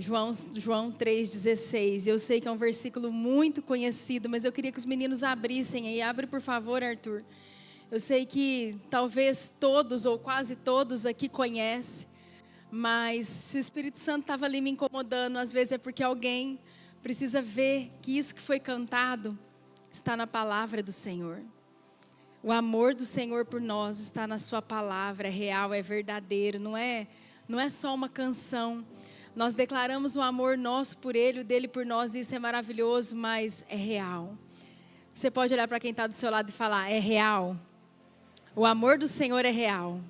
João 3,16. Eu sei que é um versículo muito conhecido, mas eu queria que os meninos abrissem aí. Abre, por favor, Arthur. Eu sei que talvez todos ou quase todos aqui conhecem, mas se o Espírito Santo estava ali me incomodando, às vezes é porque alguém precisa ver que isso que foi cantado está na palavra do Senhor. O amor do Senhor por nós está na sua palavra, é real, é verdadeiro, não é só uma canção. Nós declaramos o amor nosso por Ele, o dele por nós, e isso é maravilhoso, mas é real. Você pode olhar para quem está do seu lado e falar, é real. O amor do Senhor é real.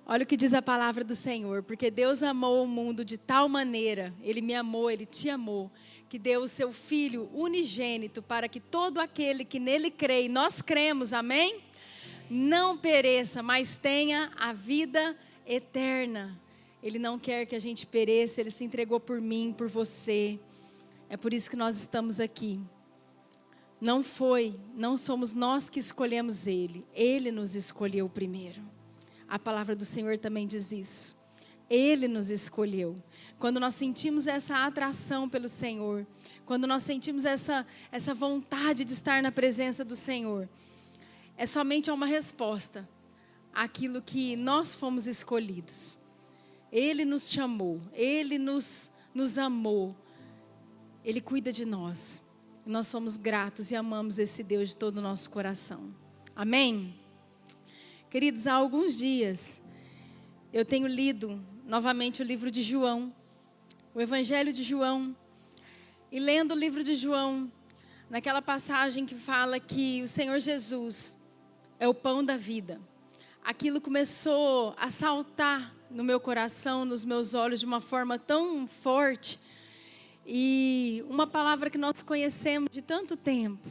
Olha o que diz a palavra do Senhor, porque Deus amou o mundo de tal maneira, Ele me amou, Ele te amou, que deu o seu Filho unigênito para que todo aquele que nele crê, e nós cremos, amém? Não pereça, mas tenha a vida eterna. Ele não quer que a gente pereça, Ele se entregou por mim, por você. É por isso que nós estamos aqui. Não somos nós que escolhemos Ele. Ele nos escolheu primeiro. A palavra do Senhor também diz isso. Ele nos escolheu. Quando nós sentimos essa atração pelo Senhor, quando nós sentimos essa vontade de estar na presença do Senhor, é somente uma resposta àquilo que nós fomos escolhidos. Ele nos chamou, Ele nos amou, Ele cuida de nós. Nós somos gratos e amamos esse Deus de todo o nosso coração. Amém? Queridos, há alguns dias eu tenho lido novamente o livro de João, o Evangelho de João. E lendo o livro de João, naquela passagem que fala que o Senhor Jesus é o pão da vida, aquilo começou a saltar no meu coração, nos meus olhos de uma forma tão forte. E uma palavra que nós conhecemos de tanto tempo,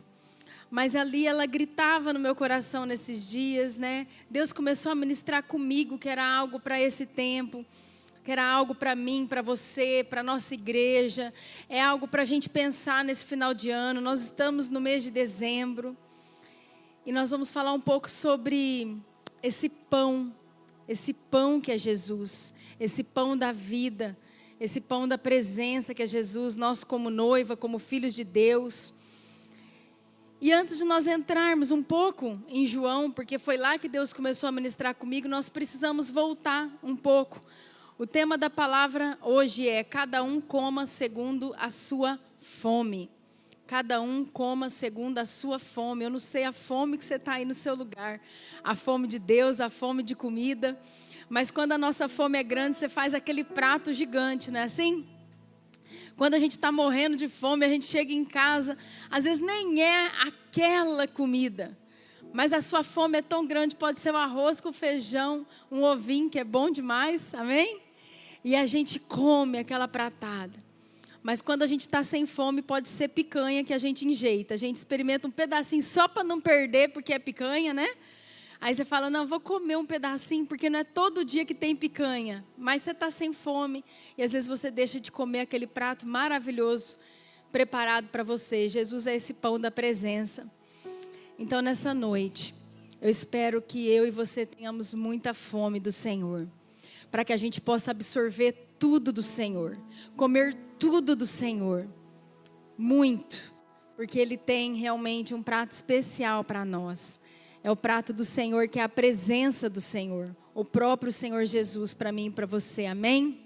mas ali ela gritava no meu coração nesses dias, né? Deus começou a ministrar comigo que era algo para esse tempo, que era algo para mim, para você, para a nossa igreja. É algo para a gente pensar nesse final de ano. Nós estamos no mês de dezembro e nós vamos falar um pouco sobre esse pão que é Jesus, esse pão da vida, esse pão da presença que é Jesus, nós como noiva, como filhos de Deus. E antes de nós entrarmos um pouco em João, porque foi lá que Deus começou a ministrar comigo, nós precisamos voltar um pouco. O tema da palavra hoje é: cada um coma segundo a sua fome. Cada um coma segundo a sua fome. Eu não sei a fome que você está aí no seu lugar. A fome de Deus, a fome de comida. Mas quando a nossa fome é grande, você faz aquele prato gigante, não é assim? Quando a gente está morrendo de fome, a gente chega em casa, às vezes nem é aquela comida, mas a sua fome é tão grande, pode ser um arroz com feijão, um ovinho que é bom demais, amém? E a gente come aquela pratada. Mas quando a gente está sem fome, pode ser picanha que a gente enjeita. A gente experimenta um pedacinho só para não perder, porque é picanha, né? Aí você fala, não, vou comer um pedacinho, porque não é todo dia que tem picanha. Mas você está sem fome e às vezes você deixa de comer aquele prato maravilhoso preparado para você. Jesus é esse pão da presença. Então nessa noite, eu espero que eu e você tenhamos muita fome do Senhor, para que a gente possa absorver tudo do Senhor, comer tudo do Senhor, muito, porque Ele tem realmente um prato especial para nós. É o prato do Senhor, que é a presença do Senhor, o próprio Senhor Jesus para mim e para você, amém?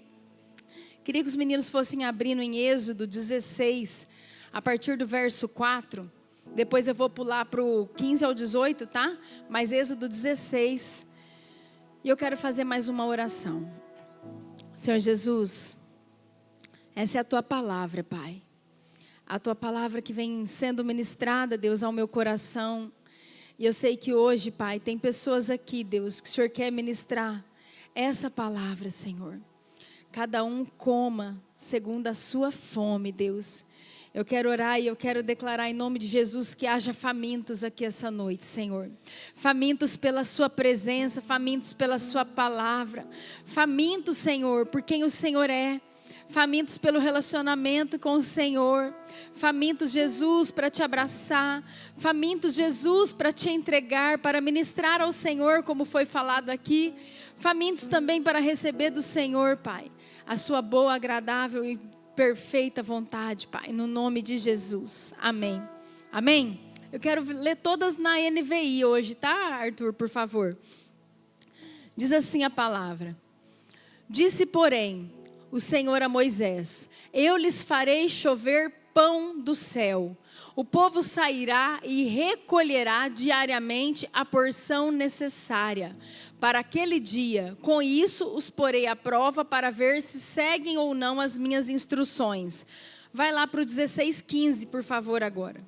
Queria que os meninos fossem abrindo em Êxodo 16, a partir do verso 4, depois eu vou pular para o 15 ao 18, tá? Mas Êxodo 16, e eu quero fazer mais uma oração. Senhor Jesus, essa é a Tua palavra, Pai. A Tua palavra que vem sendo ministrada, Deus, ao meu coração. E eu sei que hoje, Pai, tem pessoas aqui, Deus, que o Senhor quer ministrar essa palavra, Senhor. Cada um coma segundo a sua fome, Deus. Eu quero orar e eu quero declarar em nome de Jesus que haja famintos aqui essa noite, Senhor. Famintos pela sua presença, famintos pela sua palavra. Famintos, Senhor, por quem o Senhor é. Famintos pelo relacionamento com o Senhor. Famintos, Jesus, para te abraçar. Famintos, Jesus, para te entregar, para ministrar ao Senhor, como foi falado aqui. Famintos também para receber do Senhor, Pai, a sua boa, agradável e perfeita vontade, Pai, no nome de Jesus. Amém. Amém? Eu quero ler todas na NVI hoje, tá, Arthur, por favor? Diz assim a palavra: disse, porém, o Senhor a Moisés: eu lhes farei chover pão do céu. O povo sairá e recolherá diariamente a porção necessária para aquele dia. Com isso os porei à prova para ver se seguem ou não as minhas instruções. Vai lá para o 16:15, por favor, agora.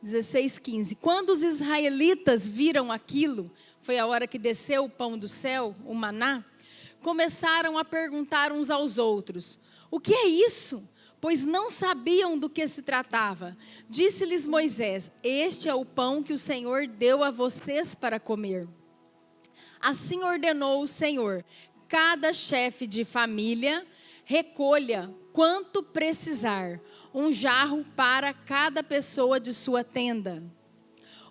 16:15. Quando os israelitas viram aquilo, foi a hora que desceu o pão do céu, o maná, começaram a perguntar uns aos outros: o que é isso? Pois não sabiam do que se tratava. Disse-lhes Moisés: este é o pão que o Senhor deu a vocês para comer. Assim ordenou o Senhor: cada chefe de família recolha quanto precisar, um jarro para cada pessoa de sua tenda.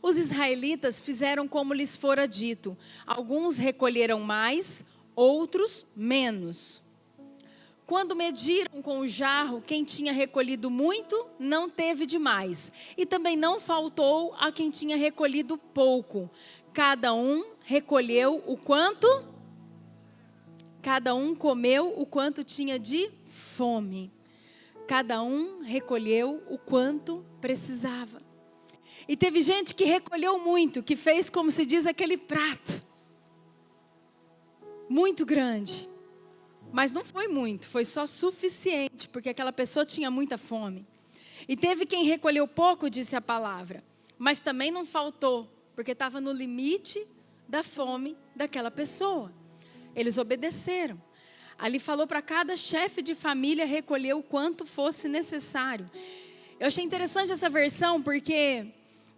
Os israelitas fizeram como lhes fora dito. Alguns recolheram mais, outros menos. Quando mediram com o jarro, quem tinha recolhido muito, não teve demais. E também não faltou a quem tinha recolhido pouco. Cada um recolheu o quanto? Cada um comeu o quanto tinha de fome. Cada um recolheu o quanto precisava. E teve gente que recolheu muito, que fez, como se diz, aquele prato muito grande. Mas não foi muito, foi só suficiente, porque aquela pessoa tinha muita fome. E teve quem recolheu pouco, disse a palavra, mas também não faltou, porque estava no limite da fome daquela pessoa. Eles obedeceram. Ali falou para cada chefe de família recolher o quanto fosse necessário. Eu achei interessante essa versão, porque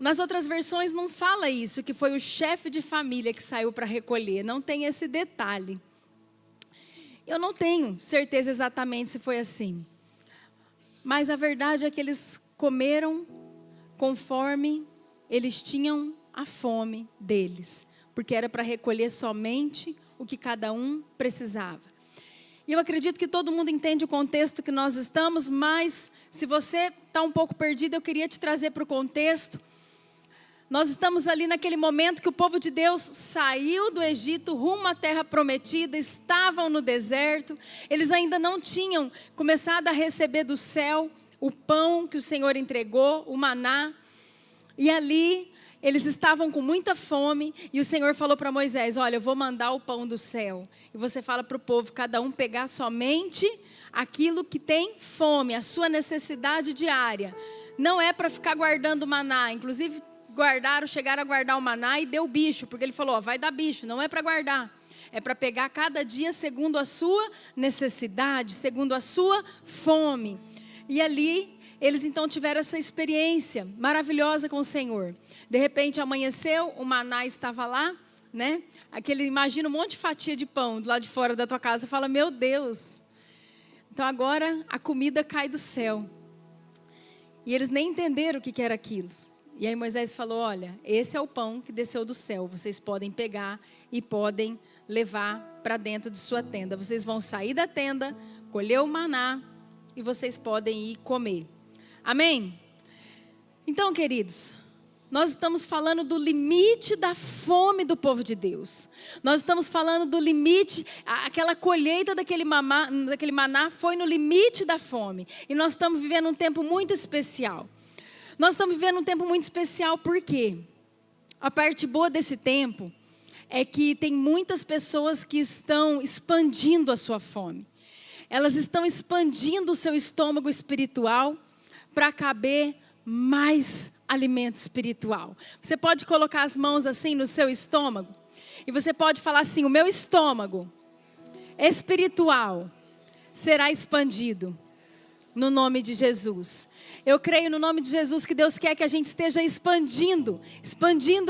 nas outras versões não fala isso, que foi o chefe de família que saiu para recolher. Não tem esse detalhe. Eu não tenho certeza exatamente se foi assim. Mas a verdade é que eles comeram conforme eles tinham a fome deles. Porque era para recolher somente o que cada um precisava. E eu acredito que todo mundo entende o contexto que nós estamos, mas se você está um pouco perdido, eu queria te trazer para o contexto. Nós estamos ali naquele momento que o povo de Deus saiu do Egito rumo à terra prometida, estavam no deserto, eles ainda não tinham começado a receber do céu o pão que o Senhor entregou, o maná, e ali eles estavam com muita fome, e o Senhor falou para Moisés: olha, eu vou mandar o pão do céu, e você fala para o povo, cada um pegar somente aquilo que tem fome, a sua necessidade diária, não é para ficar guardando maná, inclusive chegaram a guardar o maná e deu bicho, porque ele falou, vai dar bicho, não é para guardar, é para pegar cada dia segundo a sua necessidade, segundo a sua fome. E ali, eles então tiveram essa experiência maravilhosa com o Senhor. De repente amanheceu, o maná estava lá, né? Imagina um monte de fatia de pão do lado de fora da tua casa, fala, meu Deus. Então agora a comida cai do céu. E eles nem entenderam o que era aquilo. E aí Moisés falou, olha, esse é o pão que desceu do céu, vocês podem pegar e podem levar para dentro de sua tenda. Vocês vão sair da tenda, colher o maná e vocês podem ir comer. Amém? Então, queridos, nós estamos falando do limite da fome do povo de Deus. Nós estamos falando do limite, aquela colheita daquele maná foi no limite da fome. E nós estamos vivendo um tempo muito especial. Nós estamos vivendo um tempo muito especial, por quê? A parte boa desse tempo é que tem muitas pessoas que estão expandindo a sua fome. Elas estão expandindo o seu estômago espiritual para caber mais alimento espiritual. Você pode colocar as mãos assim no seu estômago e você pode falar assim, o meu estômago espiritual será expandido no nome de Jesus. Eu creio no nome de Jesus que Deus quer que a gente esteja expandindo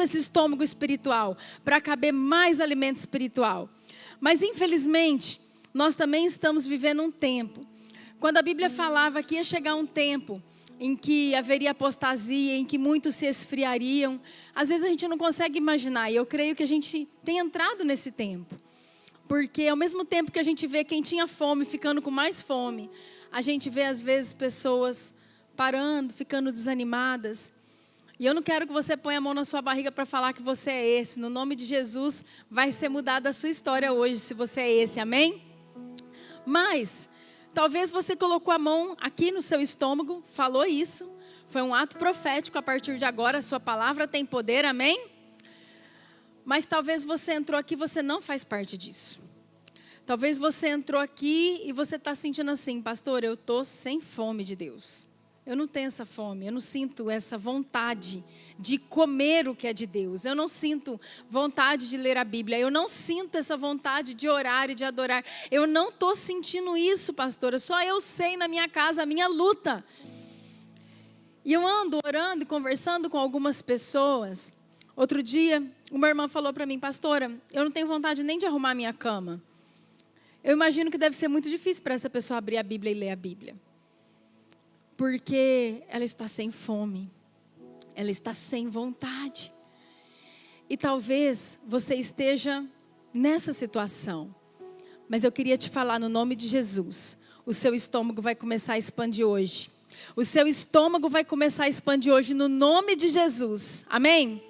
esse estômago espiritual para caber mais alimento espiritual. Mas infelizmente, nós também estamos vivendo um tempo. Quando a Bíblia falava que ia chegar um tempo em que haveria apostasia, em que muitos se esfriariam, às vezes a gente não consegue imaginar. E eu creio que a gente tem entrado nesse tempo. Porque ao mesmo tempo que a gente vê quem tinha fome ficando com mais fome, a gente vê às vezes pessoas parando, ficando desanimadas. E eu não quero que você ponha a mão na sua barriga para falar que você é esse. No nome de Jesus, vai ser mudada a sua história hoje, se você é esse, amém? Mas, talvez você colocou a mão aqui no seu estômago, falou isso. Foi um ato profético, a partir de agora a sua palavra tem poder, amém? Mas talvez você entrou aqui e você não faz parte disso. Talvez você entrou aqui e você está sentindo assim, pastor, eu estou sem fome de Deus. Eu não tenho essa fome, eu não sinto essa vontade de comer o que é de Deus. Eu não sinto vontade de ler a Bíblia. Eu não sinto essa vontade de orar e de adorar. Eu não estou sentindo isso, pastora. Só eu sei na minha casa a minha luta. E eu ando orando e conversando com algumas pessoas. Outro dia, uma irmã falou para mim, pastora, eu não tenho vontade nem de arrumar a minha cama. Eu imagino que deve ser muito difícil para essa pessoa abrir a Bíblia e ler a Bíblia. Porque ela está sem fome, ela está sem vontade. E talvez você esteja nessa situação. Mas eu queria te falar no nome de Jesus, o seu estômago vai começar a expandir hoje. O seu estômago vai começar a expandir hoje no nome de Jesus, amém?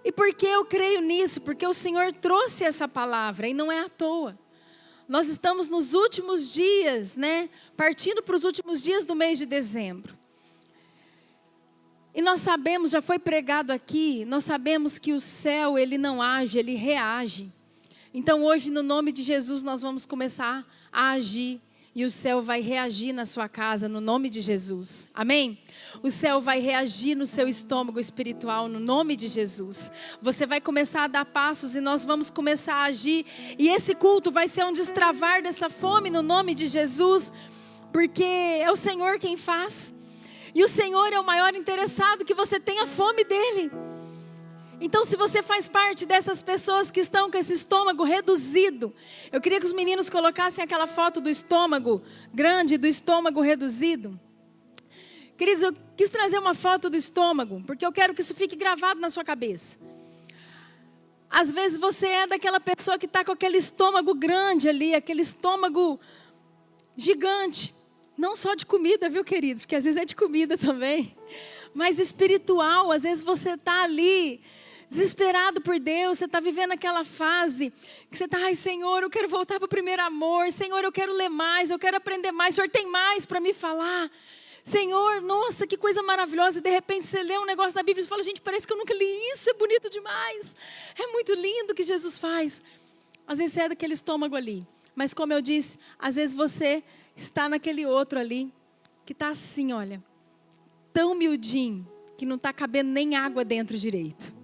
E por que eu creio nisso? Porque o Senhor trouxe essa palavra e não é à toa. Nós estamos nos últimos dias, né? Partindo para os últimos dias do mês de dezembro. E nós sabemos, já foi pregado aqui, nós sabemos que o céu, ele não age, ele reage. Então hoje, no nome de Jesus, nós vamos começar a agir. E o céu vai reagir na sua casa, no nome de Jesus. Amém? O céu vai reagir no seu estômago espiritual, no nome de Jesus. Você vai começar a dar passos e nós vamos começar a agir. E esse culto vai ser um destravar dessa fome, no nome de Jesus. Porque é o Senhor quem faz. E o Senhor é o maior interessado que você tenha fome dEle. Então, se você faz parte dessas pessoas que estão com esse estômago reduzido, eu queria que os meninos colocassem aquela foto do estômago grande, do estômago reduzido. Queridos, eu quis trazer uma foto do estômago, porque eu quero que isso fique gravado na sua cabeça. Às vezes você é daquela pessoa que está com aquele estômago grande ali, aquele estômago gigante. Não só de comida, viu, queridos? Porque às vezes é de comida também. Mas espiritual, às vezes você está ali desesperado por Deus, você está vivendo aquela fase que você está, ai Senhor, eu quero voltar para o primeiro amor, Senhor, eu quero ler mais, eu quero aprender mais, o Senhor tem mais para me falar, Senhor, nossa, que coisa maravilhosa, e de repente você lê um negócio da Bíblia e fala, gente, parece que eu nunca li isso, é bonito demais, é muito lindo o que Jesus faz. Às vezes você é daquele estômago ali, mas como eu disse, às vezes você está naquele outro ali, que está assim, olha, tão miudinho, que não está cabendo nem água dentro direito.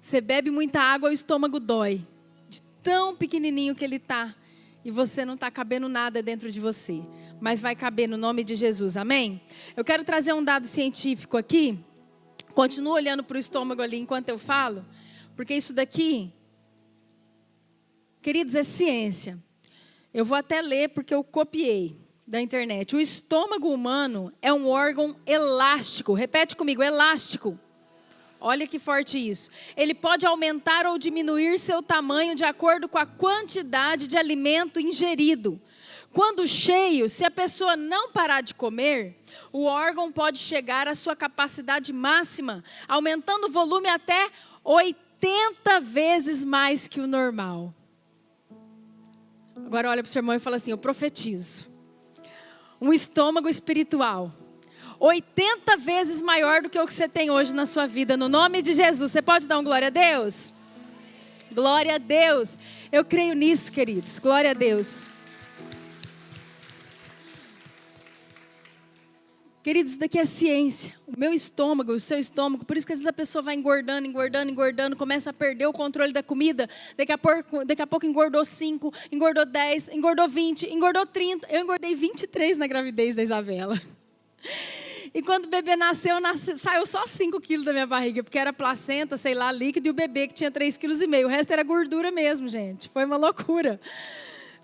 Você bebe muita água, o estômago dói. De tão pequenininho que ele está. E você não está cabendo nada dentro de você. Mas vai caber no nome de Jesus, amém? Eu quero trazer um dado científico aqui. Continua olhando para o estômago ali enquanto eu falo. Porque isso daqui, queridos, é ciência. Eu vou até ler porque eu copiei da internet. O estômago humano é um órgão elástico. Repete comigo, elástico. Olha que forte isso. Ele pode aumentar ou diminuir seu tamanho de acordo com a quantidade de alimento ingerido. Quando cheio, se a pessoa não parar de comer, o órgão pode chegar à sua capacidade máxima, aumentando o volume até 80 vezes mais que o normal. Agora olha para o seu irmão e fala assim, eu profetizo. Um estômago espiritual. 80 vezes maior do que o que você tem hoje na sua vida, no nome de Jesus. Você pode dar um glória a Deus? Glória a Deus. Eu creio nisso, queridos. Glória a Deus. Queridos, isso daqui é ciência. O meu estômago, o seu estômago, por isso que às vezes a pessoa vai engordando, começa a perder o controle da comida. Daqui a pouco engordou 5, engordou 10, engordou 20, engordou 30. Eu engordei 23 na gravidez da Isabela. E quando o bebê nasceu, saiu só 5 quilos da minha barriga, porque era placenta, sei lá, líquido, e o bebê que tinha 3,5 quilos. O resto era gordura mesmo, gente. Foi uma loucura.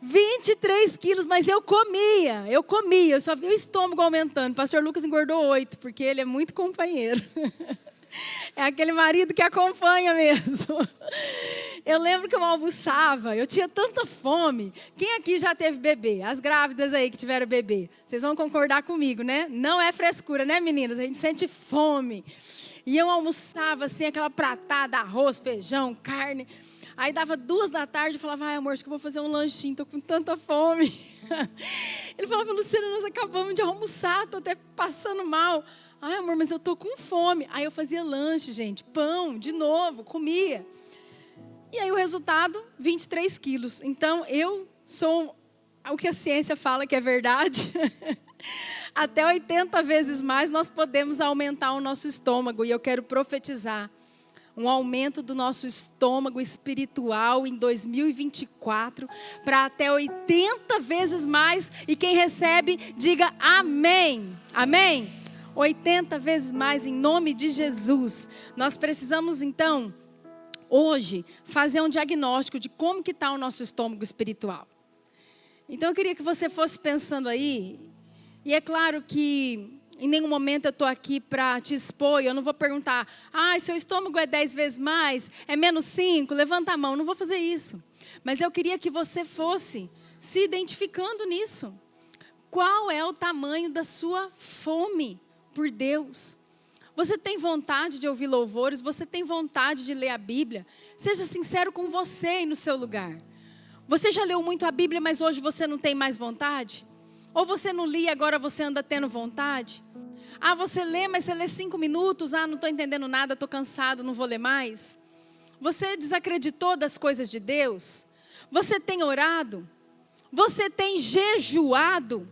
23 quilos, mas eu comia, eu só vi o estômago aumentando. O pastor Lucas engordou 8, porque ele é muito companheiro. É aquele marido que acompanha mesmo. Eu lembro que eu almoçava, eu tinha tanta fome. Quem aqui já teve bebê? As grávidas aí que tiveram bebê. Vocês vão concordar comigo, né? Não é frescura, né, meninas? A gente sente fome. E eu almoçava assim, aquela pratada, arroz, feijão, carne. Aí dava 2h e falava, ai amor, acho que eu vou fazer um lanchinho, tô com tanta fome. Ele falava, Luciana, nós acabamos de almoçar, tô até passando mal. Ai amor, mas eu tô com fome. Aí eu fazia lanche, gente, pão, de novo, comia. E aí o resultado, 23 quilos. Então eu sou o que a ciência fala que é verdade. Até 80 vezes mais nós podemos aumentar o nosso estômago. E eu quero profetizar um aumento do nosso estômago espiritual em 2024 para até 80 vezes mais. E quem recebe, diga amém. Amém? 80 vezes mais em nome de Jesus. Nós precisamos então, hoje, fazer um diagnóstico de como que está o nosso estômago espiritual. Então eu queria que você fosse pensando aí. E é claro que em nenhum momento eu estou aqui para te expor. Eu não vou perguntar, seu estômago é 10 vezes mais, é menos 5, levanta a mão. Não vou fazer isso. Mas eu queria que você fosse se identificando nisso. Qual é o tamanho da sua fome por Deus? Você tem vontade de ouvir louvores? Você tem vontade de ler a Bíblia? Seja sincero com você e no seu lugar. Você já leu muito a Bíblia, mas hoje você não tem mais vontade? Ou você não lia, agora você anda tendo vontade? Você lê, mas você lê 5 minutos. Não estou entendendo nada, estou cansado, não vou ler mais. Você desacreditou das coisas de Deus? Você tem orado? Você tem jejuado?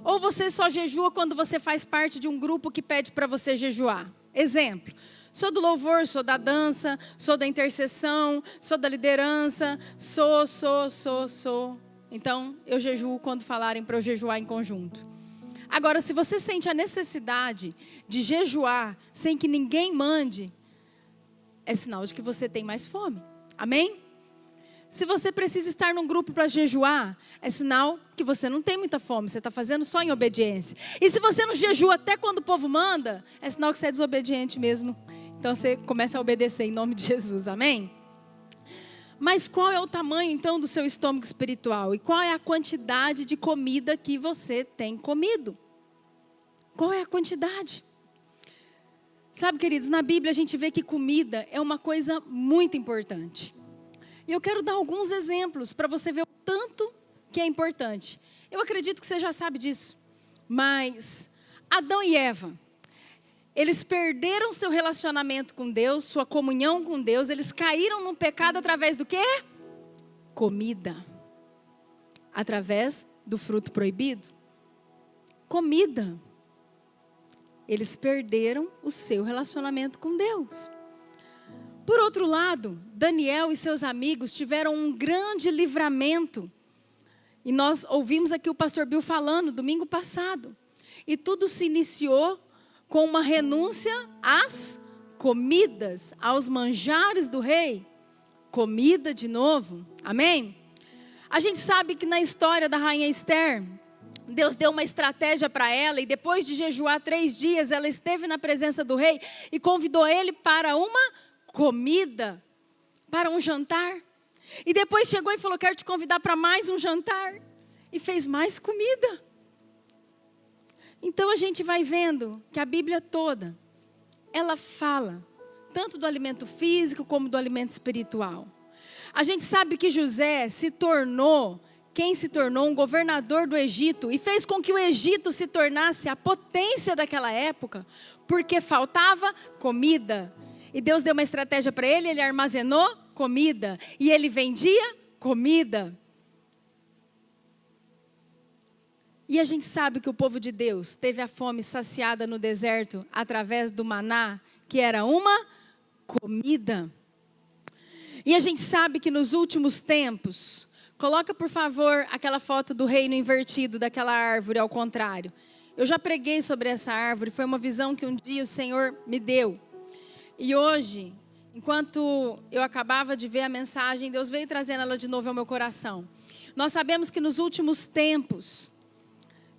Ou você só jejua quando você faz parte de um grupo que pede para você jejuar? Exemplo, sou do louvor, sou da dança, sou da intercessão, sou da liderança, sou. Então, eu jejuo quando falarem para eu jejuar em conjunto. Agora, se você sente a necessidade de jejuar sem que ninguém mande, é sinal de que você tem mais fome. Amém? Se você precisa estar num grupo para jejuar, é sinal que você não tem muita fome, você está fazendo só em obediência. E se você não jejua até quando o povo manda, é sinal que você é desobediente mesmo. Então você começa a obedecer em nome de Jesus, amém? Mas qual é o tamanho então do seu estômago espiritual? E qual é a quantidade de comida que você tem comido? Qual é a quantidade? Sabe, queridos, na Bíblia a gente vê que comida é uma coisa muito importante. E eu quero dar alguns exemplos para você ver o tanto que é importante. Eu acredito que você já sabe disso. Mas Adão e Eva, eles perderam seu relacionamento com Deus, sua comunhão com Deus. Eles caíram no pecado através do quê? Comida. Através do fruto proibido. Comida. Eles perderam o seu relacionamento com Deus. Por outro lado, Daniel e seus amigos tiveram um grande livramento. E nós ouvimos aqui o pastor Bill falando domingo passado. E tudo se iniciou com uma renúncia às comidas, aos manjares do rei. Comida de novo, amém? A gente sabe que na história da rainha Esther, Deus deu uma estratégia para ela. E depois de jejuar 3 dias, ela esteve na presença do rei e convidou ele para uma comida, para um jantar. E depois chegou e falou, quero te convidar para mais um jantar. E fez mais comida. Então a gente vai vendo que a Bíblia toda, ela fala tanto do alimento físico como do alimento espiritual. A gente sabe que José se tornou um governador do Egito e fez com que o Egito se tornasse a potência daquela época, porque faltava comida. E Deus deu uma estratégia para ele, ele armazenou comida e ele vendia comida. E a gente sabe que o povo de Deus teve a fome saciada no deserto através do maná, que era uma comida. E a gente sabe que nos últimos tempos, coloca por favor aquela foto do reino invertido, daquela árvore ao contrário. Eu já preguei sobre essa árvore, foi uma visão que um dia o Senhor me deu. E hoje, enquanto eu acabava de ver a mensagem, Deus veio trazendo ela de novo ao meu coração. Nós sabemos que nos últimos tempos,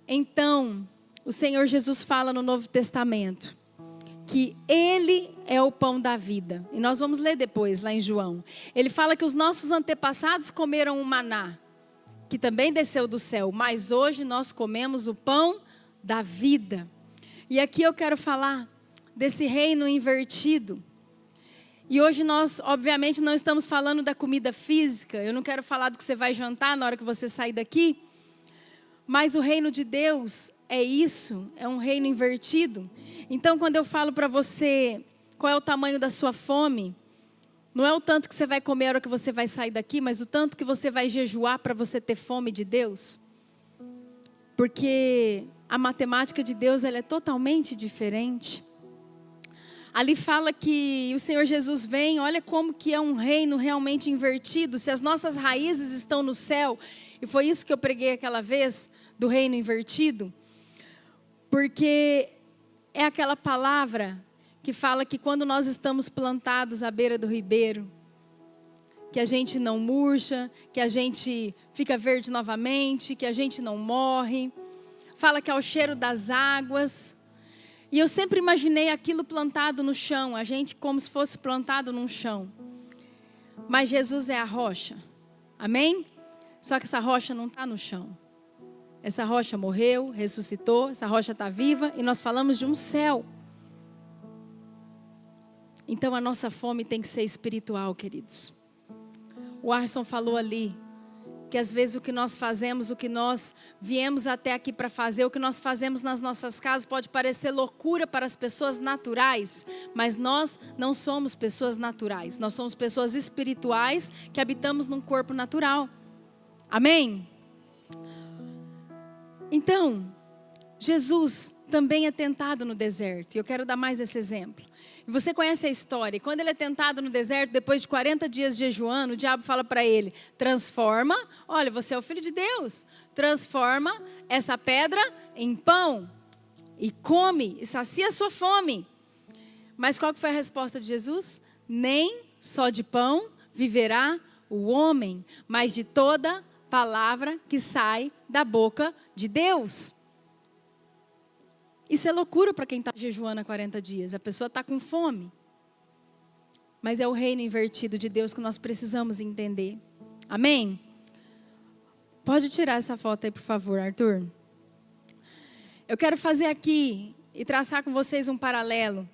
então, o Senhor Jesus fala no Novo Testamento que Ele é o pão da vida. E nós vamos ler depois, lá em João. Ele fala que os nossos antepassados comeram o maná, que também desceu do céu, mas hoje nós comemos o pão da vida. E aqui eu quero falar desse reino invertido. E hoje nós, obviamente, não estamos falando da comida física. Eu não quero falar do que você vai jantar na hora que você sair daqui. Mas o reino de Deus é isso, é um reino invertido. Então, quando eu falo para você qual é o tamanho da sua fome, não é o tanto que você vai comer na hora que você vai sair daqui, mas o tanto que você vai jejuar para você ter fome de Deus. Porque a matemática de Deus, ela é totalmente diferente. Ali fala que o Senhor Jesus vem, olha como que é um reino realmente invertido. Se as nossas raízes estão no céu, e foi isso que eu preguei aquela vez, do reino invertido, porque é aquela palavra que fala que quando nós estamos plantados à beira do ribeiro, que a gente não murcha, que a gente fica verde novamente, que a gente não morre. Fala que é o cheiro das águas. E eu sempre imaginei aquilo plantado no chão, a gente como se fosse plantado num chão. Mas Jesus é a rocha, amém? Só que essa rocha não está no chão. Essa rocha morreu, ressuscitou, essa rocha está viva e nós falamos de um céu. Então a nossa fome tem que ser espiritual, queridos. O Arson falou ali, que às vezes o que nós fazemos, o que nós viemos até aqui para fazer, o que nós fazemos nas nossas casas pode parecer loucura para as pessoas naturais, mas nós não somos pessoas naturais, nós somos pessoas espirituais que habitamos num corpo natural. Amém? Então, Jesus também é tentado no deserto, e eu quero dar mais esse exemplo. Você conhece a história, quando ele é tentado no deserto, depois de 40 dias jejuando, o diabo fala para ele, transforma, olha, você é o filho de Deus, transforma essa pedra em pão, e come, e sacia a sua fome. Mas qual que foi a resposta de Jesus? Nem só de pão viverá o homem, mas de toda palavra que sai da boca de Deus. Isso é loucura para quem está jejuando há 40 dias. A pessoa está com fome. Mas é o reino invertido de Deus que nós precisamos entender. Amém? Pode tirar essa foto aí, por favor, Arthur. Eu quero fazer aqui e traçar com vocês um paralelo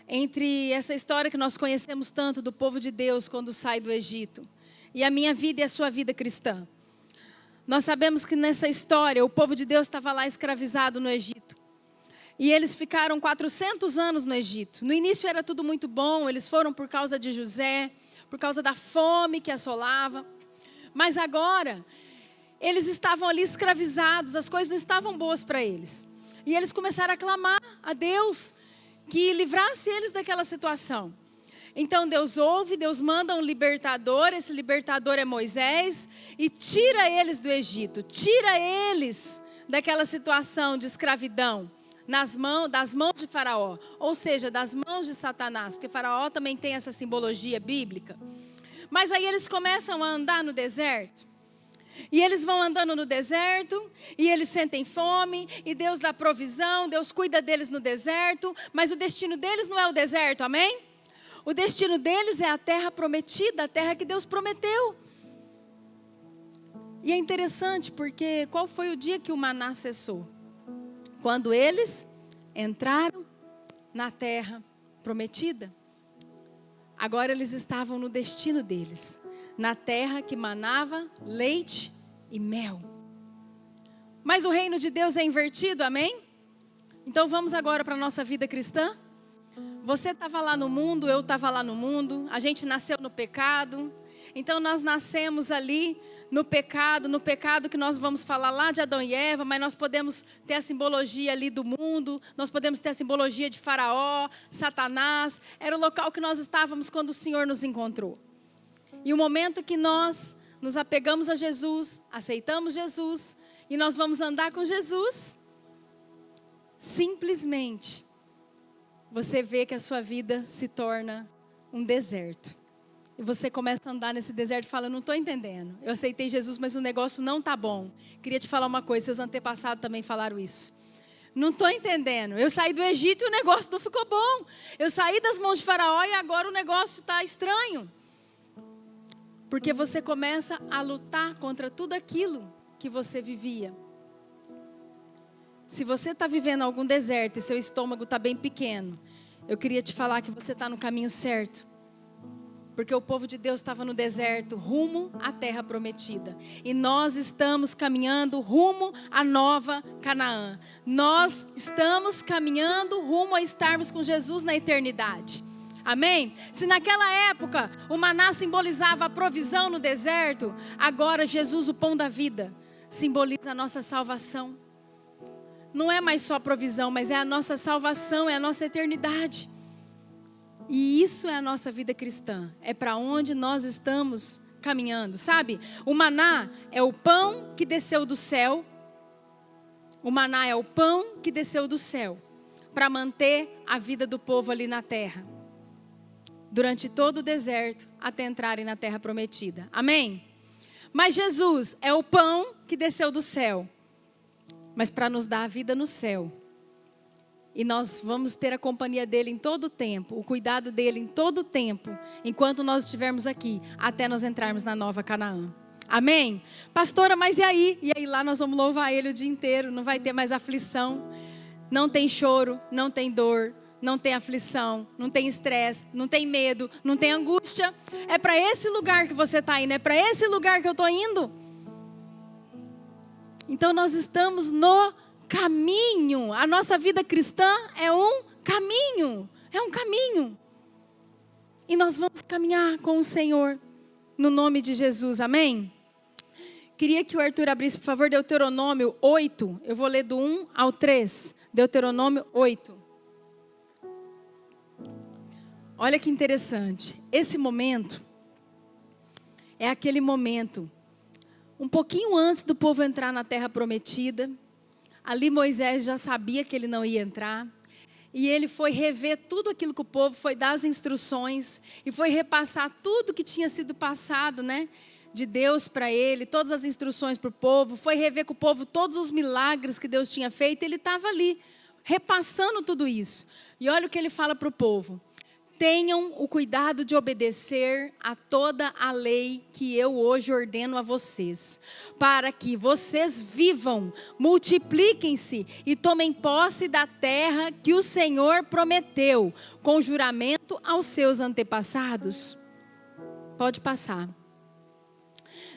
entre essa história que nós conhecemos tanto do povo de Deus quando sai do Egito e a minha vida e a sua vida cristã. Nós sabemos que nessa história o povo de Deus estava lá escravizado no Egito. E eles ficaram 400 anos no Egito. No início era tudo muito bom, eles foram por causa de José, por causa da fome que assolava. Mas agora, eles estavam ali escravizados, as coisas não estavam boas para eles. E eles começaram a clamar a Deus que livrasse eles daquela situação. Então Deus ouve, Deus manda um libertador, esse libertador é Moisés, e tira eles do Egito, tira eles daquela situação de escravidão. Das mãos de Faraó, ou seja, das mãos de Satanás, porque Faraó também tem essa simbologia bíblica. Mas aí eles começam a andar no deserto, e eles vão andando no deserto, e eles sentem fome, e Deus dá provisão, Deus cuida deles no deserto, mas o destino deles não é o deserto, amém? O destino deles é a terra prometida, a terra que Deus prometeu. E é interessante porque qual foi o dia que o maná cessou? Quando eles entraram na terra prometida. Agora eles estavam no destino deles. Na terra que manava leite e mel. Mas o reino de Deus é invertido, amém? Então vamos agora para a nossa vida cristã. Você estava lá no mundo, eu estava lá no mundo. A gente nasceu no pecado. Então nós nascemos ali no pecado que nós vamos falar lá de Adão e Eva, mas nós podemos ter a simbologia ali do mundo, nós podemos ter a simbologia de Faraó, Satanás, era o local que nós estávamos quando o Senhor nos encontrou. E o momento que nós nos apegamos a Jesus, aceitamos Jesus, e nós vamos andar com Jesus, simplesmente, você vê que a sua vida se torna um deserto. E você começa a andar nesse deserto e fala, não estou entendendo. Eu aceitei Jesus, mas o negócio não está bom. Queria te falar uma coisa, seus antepassados também falaram isso. Não estou entendendo. Eu saí do Egito e o negócio não ficou bom. Eu saí das mãos de Faraó e agora o negócio está estranho. Porque você começa a lutar contra tudo aquilo que você vivia. Se você está vivendo algum deserto e seu estômago está bem pequeno, eu queria te falar que você está no caminho certo. Porque o povo de Deus estava no deserto, rumo à terra prometida. E nós estamos caminhando rumo à nova Canaã. Nós estamos caminhando rumo a estarmos com Jesus na eternidade. Amém? Se naquela época o maná simbolizava a provisão no deserto, agora Jesus, o pão da vida, simboliza a nossa salvação. Não é mais só provisão, mas é a nossa salvação, é a nossa eternidade. E isso é a nossa vida cristã, é para onde nós estamos caminhando, sabe? O maná é o pão que desceu do céu. O maná é o pão que desceu do céu para manter a vida do povo ali na terra, durante todo o deserto, até entrarem na terra prometida. Amém? Mas Jesus é o pão que desceu do céu, mas para nos dar a vida no céu. E nós vamos ter a companhia dele em todo o tempo, o cuidado dele em todo o tempo, enquanto nós estivermos aqui, até nós entrarmos na nova Canaã. Amém? Pastora, mas e aí? E aí lá nós vamos louvar ele o dia inteiro, não vai ter mais aflição, não tem choro, não tem dor, não tem aflição, não tem estresse, não tem medo, não tem angústia. É para esse lugar que você está indo, é para esse lugar que eu estou indo. Então nós estamos no caminho. A nossa vida cristã é um caminho. É um caminho. E nós vamos caminhar com o Senhor. No nome de Jesus. Amém? Queria que o Arthur abrisse, por favor, Deuteronômio 8. Eu vou ler do 1 ao 3. Deuteronômio 8. Olha que interessante. Esse momento é aquele momento um pouquinho antes do povo entrar na terra prometida. Ali Moisés já sabia que ele não ia entrar. E ele foi rever tudo aquilo que o povo foi dar as instruções. E foi repassar tudo que tinha sido passado, né? De Deus para ele, todas as instruções para o povo. Foi rever com o povo todos os milagres que Deus tinha feito. Ele estava ali, repassando tudo isso. E olha o que ele fala para o povo. Tenham o cuidado de obedecer a toda a lei que eu hoje ordeno a vocês, para que vocês vivam, multipliquem-se e tomem posse da terra que o Senhor prometeu, com juramento aos seus antepassados. Pode passar.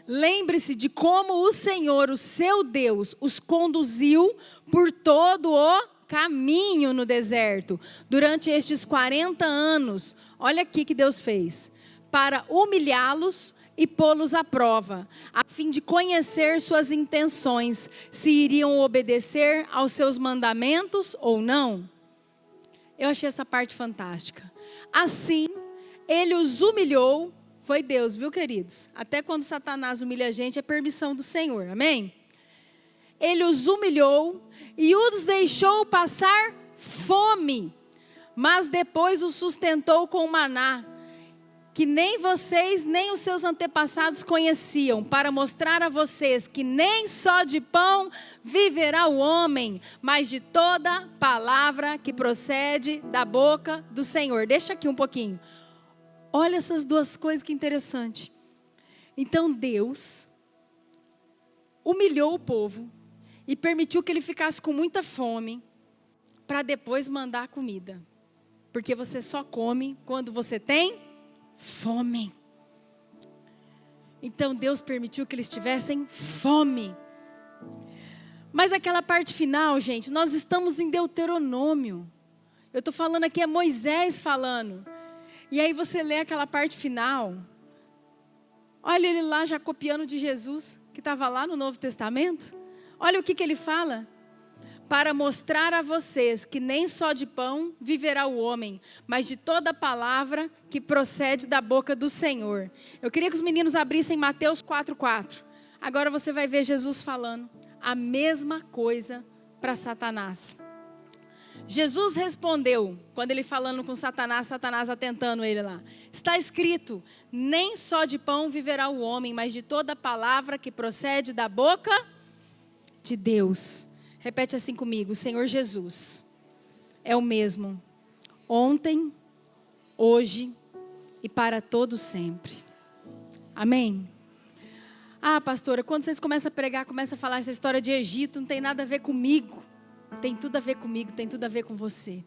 Lembre-se de como o Senhor, o seu Deus, os conduziu por todo o caminho no deserto, durante estes 40 anos, olha aqui que Deus fez, para humilhá-los e pô-los à prova, a fim de conhecer suas intenções, se iriam obedecer aos seus mandamentos ou não. Eu achei essa parte fantástica. Assim, ele os humilhou, foi Deus, viu, queridos? Até quando Satanás humilha a gente, é permissão do Senhor, amém? Ele os humilhou e os deixou passar fome, mas depois os sustentou com maná, que nem vocês nem os seus antepassados conheciam, para mostrar a vocês que nem só de pão viverá o homem, mas de toda palavra que procede da boca do Senhor. Deixa aqui um pouquinho. Olha essas duas coisas que interessante. Então Deus humilhou o povo e permitiu que ele ficasse com muita fome, para depois mandar comida. Porque você só come quando você tem fome. Então Deus permitiu que eles tivessem fome. Mas aquela parte final, gente, nós estamos em Deuteronômio. Eu estou falando aqui, é Moisés falando. E aí você lê aquela parte final. Olha ele lá já copiando de Jesus, que estava lá no Novo Testamento. Olha o que ele fala. Para mostrar a vocês que nem só de pão viverá o homem, mas de toda palavra que procede da boca do Senhor. Eu queria que os meninos abrissem Mateus 4:4. Agora você vai ver Jesus falando a mesma coisa para Satanás. Jesus respondeu, quando ele falando com Satanás, Satanás atentando ele lá. Está escrito, nem só de pão viverá o homem, mas de toda palavra que procede da boca de Deus. Repete assim comigo: o Senhor Jesus é o mesmo ontem, hoje e para todo sempre. Amém? Ah, pastora, quando vocês começam a pregar, começam a falar essa história de Egito, não tem nada a ver comigo. Tem tudo a ver comigo, tem tudo a ver com você.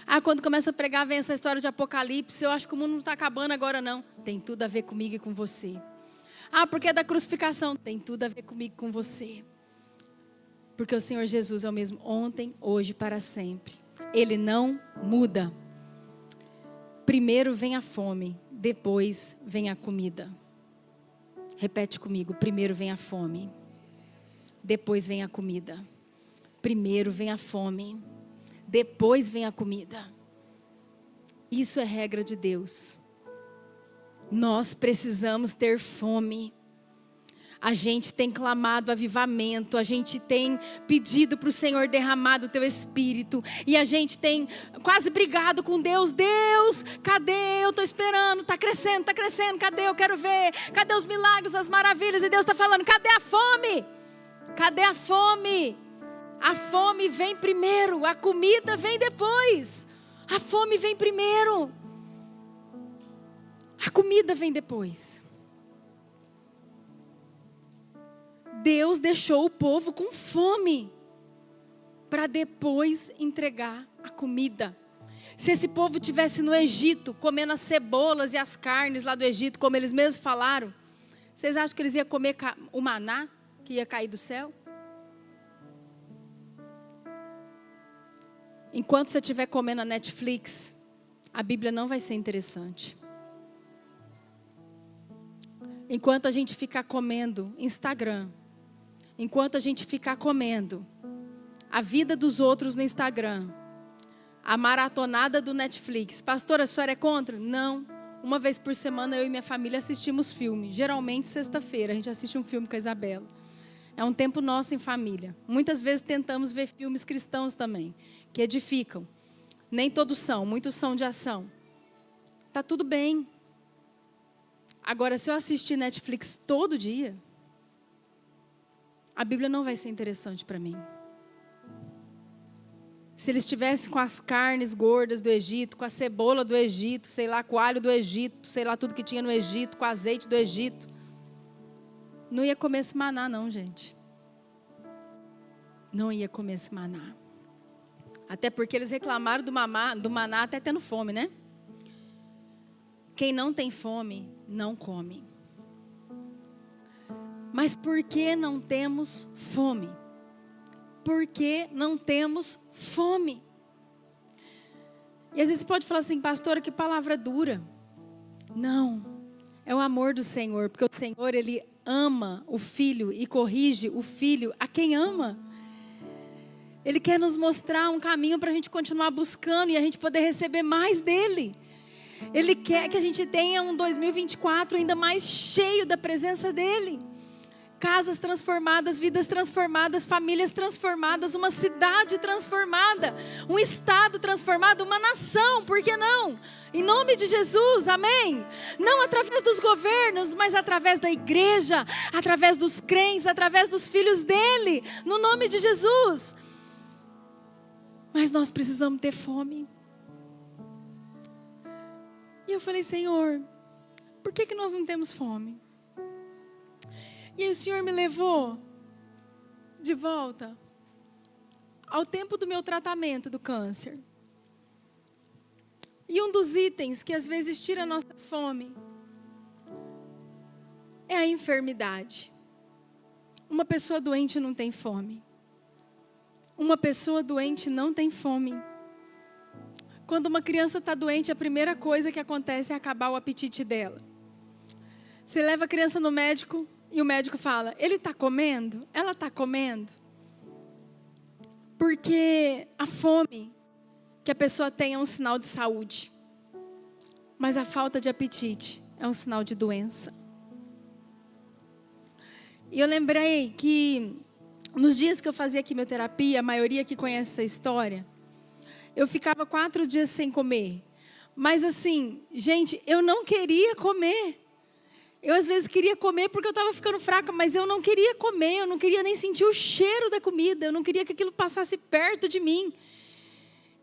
Ah, quando começa a pregar, vem essa história de Apocalipse, eu acho que o mundo não está acabando agora não. Tem tudo a ver comigo e com você. Ah, porque é da crucificação, tem tudo a ver comigo e com você. Porque o Senhor Jesus é o mesmo ontem, hoje e para sempre. Ele não muda. Primeiro vem a fome, depois vem a comida. Repete comigo: primeiro vem a fome, depois vem a comida. Primeiro vem a fome, depois vem a comida. Isso é regra de Deus. Nós precisamos ter fome. A gente tem clamado avivamento, a gente tem pedido para o Senhor derramar do teu Espírito, e a gente tem quase brigado com Deus. Deus, cadê? Eu estou esperando, está crescendo, cadê? Eu quero ver, cadê os milagres, as maravilhas? E Deus está falando: cadê a fome? Cadê a fome? A fome vem primeiro, a comida vem depois. A fome vem primeiro, a comida vem depois. Deus deixou o povo com fome para depois entregar a comida. Se esse povo tivesse no Egito comendo as cebolas e as carnes lá do Egito, como eles mesmos falaram, vocês acham que eles iam comer o maná que ia cair do céu? Enquanto você estiver comendo a Netflix, a Bíblia não vai ser interessante. Enquanto a gente ficar comendo Instagram, enquanto a gente ficar comendo a vida dos outros no Instagram, a maratonada do Netflix. Pastora, a senhora é contra? Não. Uma vez por semana eu e minha família assistimos filme. Geralmente sexta-feira a gente assiste um filme com a Isabela. É um tempo nosso em família. Muitas vezes tentamos ver filmes cristãos também, que edificam. Nem todos são, muitos são de ação. Tá tudo bem. Agora, se eu assistir Netflix todo dia, a Bíblia não vai ser interessante para mim. Se eles estivessem com as carnes gordas do Egito, com a cebola do Egito, sei lá, com o alho do Egito, sei lá tudo que tinha no Egito, com o azeite do Egito, não ia comer esse maná não, gente. Não ia comer esse maná. Até porque eles reclamaram do maná até tendo fome, né? Quem não tem fome, não come. Mas por que não temos fome? Por que não temos fome? E às vezes você pode falar assim: pastora, que palavra dura. Não, é o amor do Senhor, porque o Senhor, Ele ama o filho e corrige o filho a quem ama. Ele quer nos mostrar um caminho para a gente continuar buscando e a gente poder receber mais dEle. Ele quer que a gente tenha um 2024 ainda mais cheio da presença dEle. Casas transformadas, vidas transformadas, famílias transformadas, uma cidade transformada, um estado transformado, uma nação, por que não? Em nome de Jesus, amém? Não através dos governos, mas através da igreja, através dos crentes, através dos filhos dele, no nome de Jesus. Mas nós precisamos ter fome. E eu falei: Senhor, por que nós não temos fome? E aí o Senhor me levou de volta ao tempo do meu tratamento do câncer. E um dos itens que às vezes tira a nossa fome é a enfermidade. Uma pessoa doente não tem fome. Uma pessoa doente não tem fome. Quando uma criança está doente, a primeira coisa que acontece é acabar o apetite dela. Você leva a criança no médico e o médico fala: ele está comendo? Ela está comendo? Porque a fome que a pessoa tem é um sinal de saúde. Mas a falta de apetite é um sinal de doença. E eu lembrei que nos dias que eu fazia quimioterapia, a maioria que conhece essa história, eu ficava 4 dias sem comer. Mas assim, gente, eu não queria comer. Eu às vezes queria comer porque eu estava ficando fraca, mas eu não queria comer, eu não queria nem sentir o cheiro da comida, eu não queria que aquilo passasse perto de mim.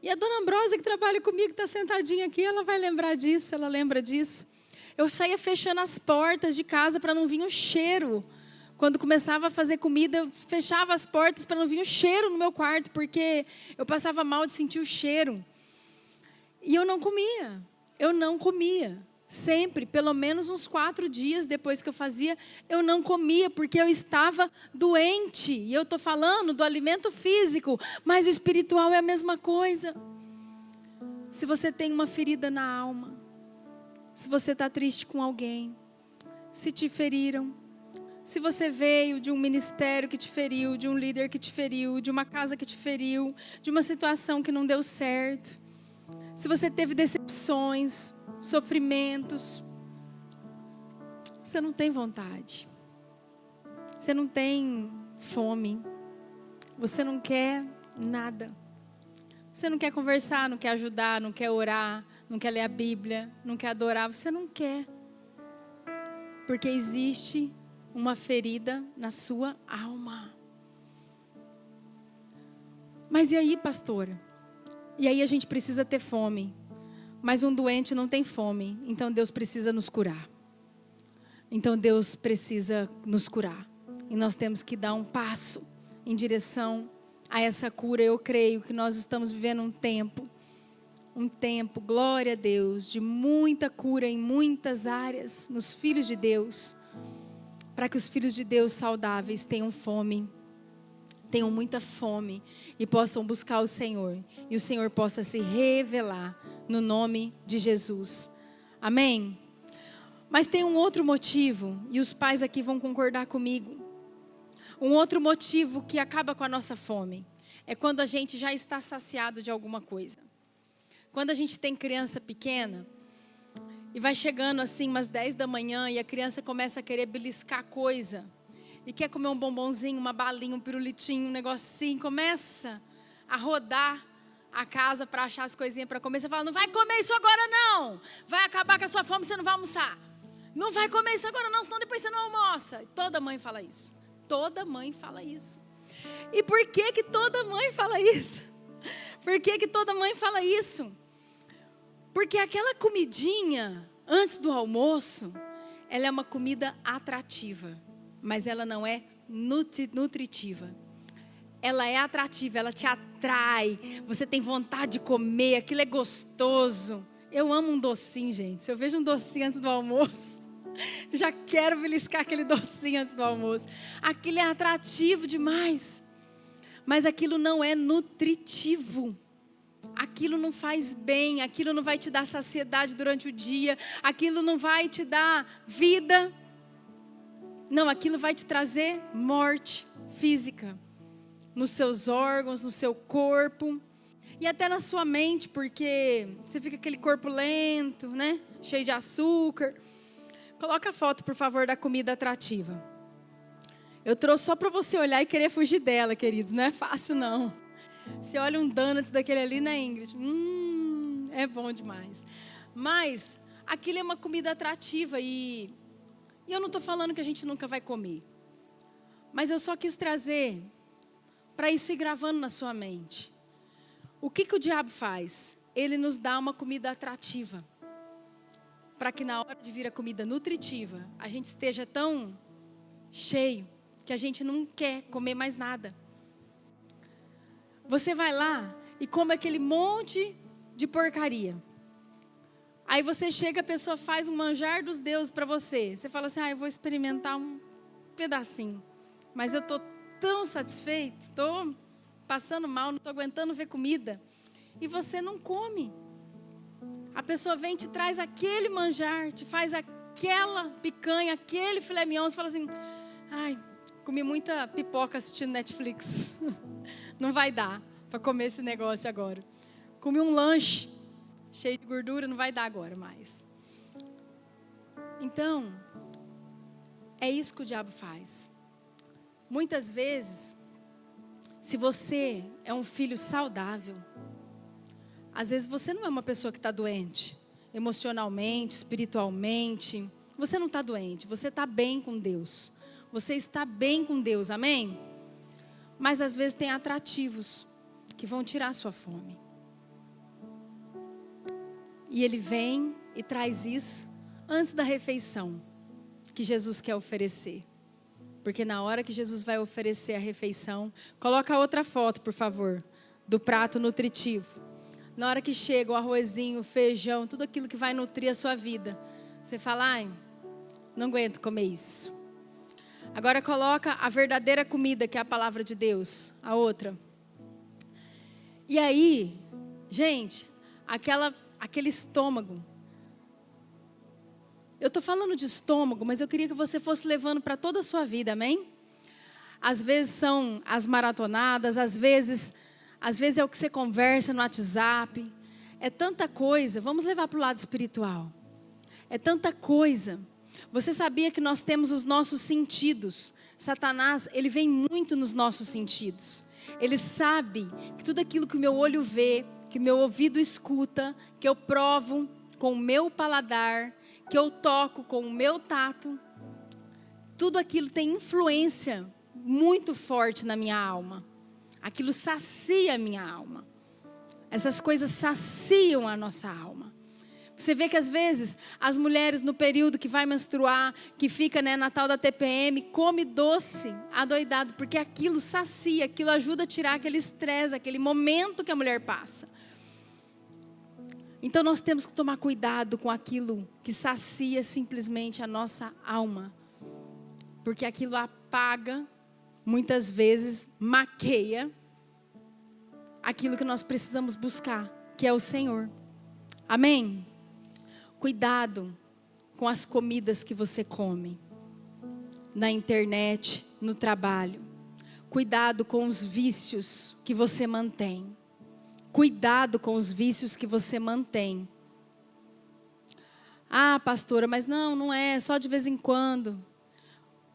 E a dona Ambrosa, que trabalha comigo, está sentadinha aqui, ela vai lembrar disso, ela lembra disso. Eu saía fechando as portas de casa para não vir o cheiro. Quando começava a fazer comida, eu fechava as portas para não vir o cheiro no meu quarto, porque eu passava mal de sentir o cheiro. E eu não comia. Sempre, pelo menos uns 4 dias depois que eu fazia, eu não comia, porque eu estava doente. E eu estou falando do alimento físico, mas o espiritual é a mesma coisa. Se você tem uma ferida na alma, se você está triste com alguém, se te feriram, se você veio de um ministério que te feriu, de um líder que te feriu, de uma casa que te feriu, de uma situação que não deu certo, se você teve decepções, sofrimentos, você não tem vontade, você não tem fome, você não quer nada, você não quer conversar, não quer ajudar, não quer orar, não quer ler a Bíblia, não quer adorar, você não quer, porque existe uma ferida na sua alma. Mas e aí, pastora? E aí a gente precisa ter fome. Mas um doente não tem fome, então Deus precisa nos curar. Então Deus precisa nos curar. E nós temos que dar um passo em direção a essa cura. Eu creio que nós estamos vivendo um tempo, glória a Deus, de muita cura em muitas áreas, nos filhos de Deus. Para que os filhos de Deus saudáveis tenham fome, tenham muita fome e possam buscar o Senhor. E o Senhor possa se revelar no nome de Jesus. Amém? Mas tem um outro motivo, e os pais aqui vão concordar comigo. Um outro motivo que acaba com a nossa fome é quando a gente já está saciado de alguma coisa. Quando a gente tem criança pequena e vai chegando assim umas 10 da manhã e a criança começa a querer beliscar coisa e quer comer um bombonzinho, uma balinha, um pirulitinho, um negocinho, começa a rodar a casa para achar as coisinhas para comer. Você fala, não vai comer isso agora não, vai acabar com a sua fome, você não vai almoçar. Não vai comer isso agora não, senão depois você não almoça. Toda mãe fala isso. Toda mãe fala isso. E por que toda mãe fala isso? Por que toda mãe fala isso? Porque aquela comidinha antes do almoço, ela é uma comida atrativa, mas ela não é nutritiva. Ela é atrativa, ela te atrai, você tem vontade de comer, aquilo é gostoso. Eu amo um docinho, gente. Se eu vejo um docinho antes do almoço, eu já quero beliscar aquele docinho antes do almoço. Aquilo é atrativo demais, mas aquilo não é nutritivo. Aquilo não faz bem, aquilo não vai te dar saciedade durante o dia, aquilo não vai te dar vida. Não, aquilo vai te trazer morte física, nos seus órgãos, no seu corpo e até na sua mente, porque você fica aquele corpo lento, né? Cheio de açúcar. Coloca a foto, por favor, da comida atrativa. Eu trouxe só para você olhar e querer fugir dela, queridos. Não é fácil, não. Você olha um donuts daquele ali, né, Ingrid? É bom demais. Mas aquilo é uma comida atrativa e eu não estou falando que a gente nunca vai comer. Mas eu só quis trazer para isso ir gravando na sua mente. O que o diabo faz? Ele nos dá uma comida atrativa. Para que na hora de vir a comida nutritiva, a gente esteja tão cheio que a gente não quer comer mais nada. Você vai lá e come aquele monte de porcaria. Aí você chega, a pessoa faz um manjar dos deuses para você. Você fala assim, eu vou experimentar um pedacinho. Mas eu estou tão satisfeito, estou passando mal, não estou aguentando ver comida. E você não come. A pessoa vem e te traz aquele manjar, te faz aquela picanha, aquele filé mignon. Você fala assim, comi muita pipoca assistindo Netflix. Não vai dar para comer esse negócio agora. Comi um lanche cheio de gordura, não vai dar agora mais. Então, é isso que o diabo faz. Muitas vezes, se você é um filho saudável, às vezes você não é uma pessoa que está doente, emocionalmente, espiritualmente, Você não está doente, você está bem com Deus. Você está bem com Deus, amém? Mas às vezes tem atrativos que vão tirar a sua fome. E Ele vem e traz isso antes da refeição que Jesus quer oferecer. Porque na hora que Jesus vai oferecer a refeição, coloca outra foto, por favor, do prato nutritivo. Na hora que chega o arrozinho, o feijão, tudo aquilo que vai nutrir a sua vida, você fala, ai, não aguento comer isso. Agora coloca a verdadeira comida, que é a palavra de Deus, a outra. E aí, gente, aquele estômago. Eu estou falando de estômago, mas eu queria que você fosse levando para toda a sua vida, amém? Às vezes são as maratonadas, às vezes é o que você conversa no WhatsApp. É tanta coisa, vamos levar para o lado espiritual. É tanta coisa. Você sabia que nós temos os nossos sentidos? Satanás, ele vem muito nos nossos sentidos. Ele sabe que tudo aquilo que o meu olho vê, que o meu ouvido escuta, que eu provo com o meu paladar, que eu toco com o meu tato, tudo aquilo tem influência muito forte na minha alma. Aquilo sacia a minha alma. Essas coisas saciam a nossa alma. Você vê que às vezes as mulheres no período que vai menstruar, que fica na tal da TPM, come doce adoidado, porque aquilo sacia, aquilo ajuda a tirar aquele estresse, aquele momento que a mulher passa. Então nós temos que tomar cuidado com aquilo que sacia simplesmente a nossa alma. Porque aquilo apaga, muitas vezes maqueia aquilo que nós precisamos buscar, que é o Senhor. Amém? Cuidado com as comidas que você come, na internet, no trabalho. Cuidado com os vícios que você mantém. Cuidado com os vícios que você mantém. Ah, pastora, mas não é, só de vez em quando.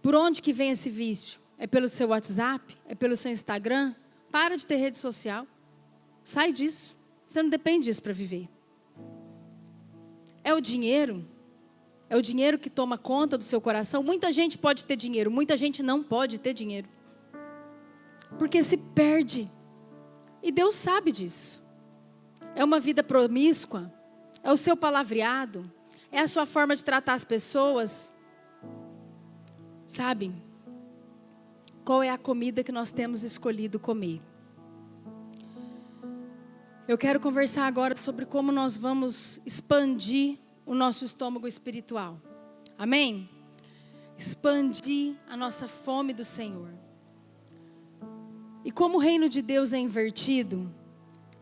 Por onde que vem esse vício? É pelo seu WhatsApp? É pelo seu Instagram? Para de ter rede social. Sai disso. Você não depende disso para viver. É o dinheiro? É o dinheiro que toma conta do seu coração? Muita gente pode ter dinheiro, muita gente não pode ter dinheiro. Porque se perde. E Deus sabe disso. É uma vida promíscua? É o seu palavreado? É a sua forma de tratar as pessoas? Sabe? Qual é a comida que nós temos escolhido comer? Eu quero conversar agora sobre como nós vamos expandir o nosso estômago espiritual. Amém? Expandir a nossa fome do Senhor. E como o reino de Deus é invertido,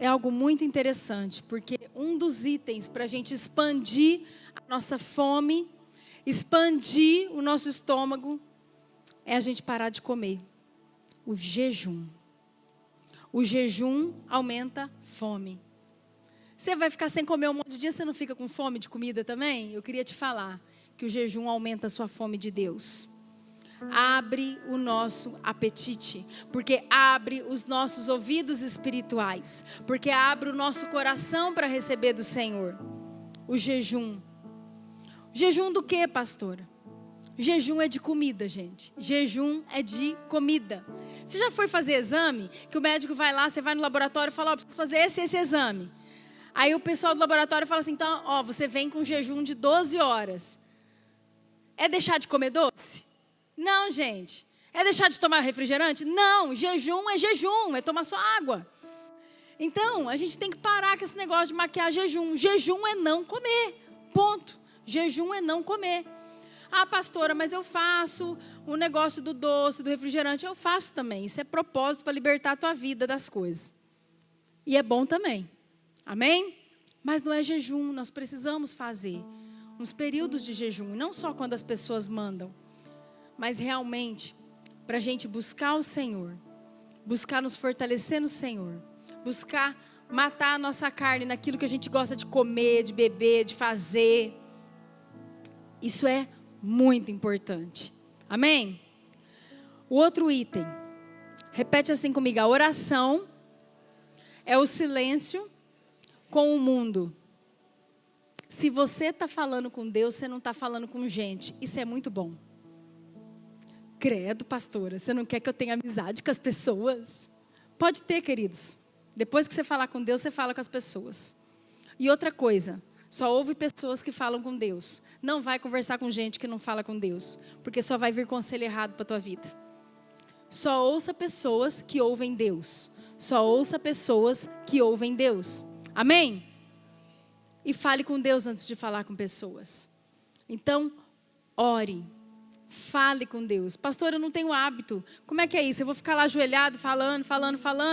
é algo muito interessante, porque um dos itens para a gente expandir a nossa fome, expandir o nosso estômago, é a gente parar de comer. O jejum. O jejum aumenta fome. Você vai ficar sem comer um monte de dia, você não fica com fome de comida também? Eu queria te falar que o jejum aumenta a sua fome de Deus. Abre o nosso apetite, porque abre os nossos ouvidos espirituais, porque abre o nosso coração para receber do Senhor. O jejum. Jejum do quê, pastora? Jejum é de comida, gente. Jejum é de comida. Você já foi fazer exame? Que o médico vai lá, você vai no laboratório e fala, preciso fazer esse exame. Aí o pessoal do laboratório fala assim, então, você vem com jejum de 12 horas. É deixar de comer doce? Não, gente. É deixar de tomar refrigerante? Não, jejum, é tomar só água. Então, a gente tem que parar com esse negócio de maquiar jejum. Jejum é não comer, ponto. Jejum é não comer. Ah, pastora, mas eu faço o negócio do doce, do refrigerante. Eu faço também. Isso é propósito para libertar a tua vida das coisas. E é bom também. Amém? Mas não é jejum, nós precisamos fazer uns períodos de jejum. Não só quando as pessoas mandam, mas realmente para a gente buscar o Senhor. Buscar nos fortalecer no Senhor. Buscar matar a nossa carne naquilo que a gente gosta de comer, de beber, de fazer. Isso é muito importante. Amém? O outro item. Repete assim comigo. A oração é o silêncio com o mundo. Se você está falando com Deus, você não está falando com gente. Isso é muito bom. Credo, pastora, você não quer que eu tenha amizade com as pessoas? Pode ter, queridos. Depois que você falar com Deus, você fala com as pessoas. E outra coisa, só ouve pessoas que falam com Deus. Não vai conversar com gente que não fala com Deus, porque só vai vir conselho errado para a tua vida. Só ouça pessoas que ouvem Deus. Só ouça pessoas que ouvem Deus. Amém? E fale com Deus antes de falar com pessoas. Então, ore. Fale com Deus. Pastor, eu não tenho hábito. Como é que é isso? Eu vou ficar lá ajoelhado, falando.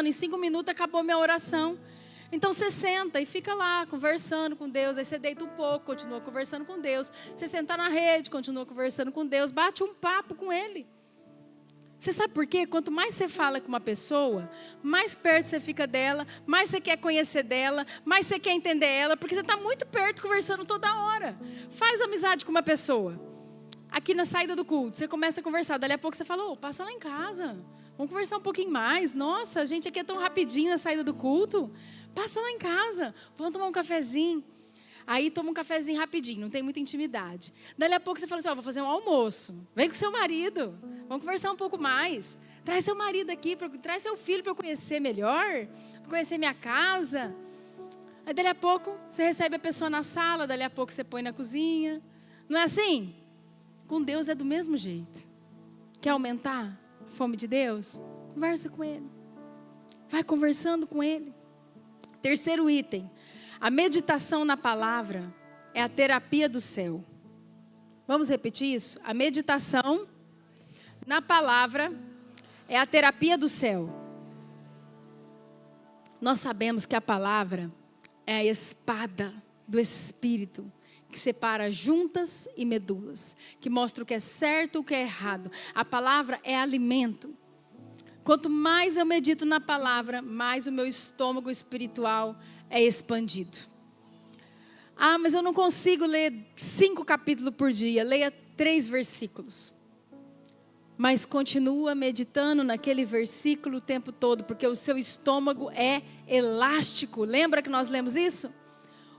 Em 5 minutos acabou minha oração. Então você senta e fica lá conversando com Deus. Aí você deita um pouco, continua conversando com Deus. Você senta na rede, continua conversando com Deus. Bate um papo com Ele. Você sabe por quê? Quanto mais você fala com uma pessoa, mais perto você fica dela, mais você quer conhecer dela, mais você quer entender ela, porque você está muito perto conversando toda hora. Faz amizade com uma pessoa. Aqui na saída do culto, você começa a conversar. Dali a pouco você fala, passa lá em casa. Vamos conversar um pouquinho mais. Nossa, a gente aqui é tão rapidinho na saída do culto. Passa lá em casa. Vamos tomar um cafezinho. Aí toma um cafezinho rapidinho, não tem muita intimidade. Dali a pouco você fala assim, vou fazer um almoço. Vem com seu marido. Vamos conversar um pouco mais. Traz seu marido aqui, traz seu filho para eu conhecer melhor. Para conhecer minha casa. Aí dali a pouco você recebe a pessoa na sala. Dali a pouco você põe na cozinha. Não é assim? Com Deus é do mesmo jeito. Quer aumentar a fome de Deus? Conversa com Ele. Vai conversando com Ele. Terceiro item. A meditação na palavra é a terapia do céu. Vamos repetir isso? A meditação na palavra é a terapia do céu. Nós sabemos que a palavra é a espada do Espírito, que separa juntas e medulas, que mostra o que é certo e o que é errado. A palavra é alimento. Quanto mais eu medito na palavra, mais o meu estômago espiritual é expandido. Mas eu não consigo ler 5 capítulos por dia. Leia 3 versículos. Mas continua meditando naquele versículo o tempo todo, porque o seu estômago é elástico. Lembra que nós lemos isso?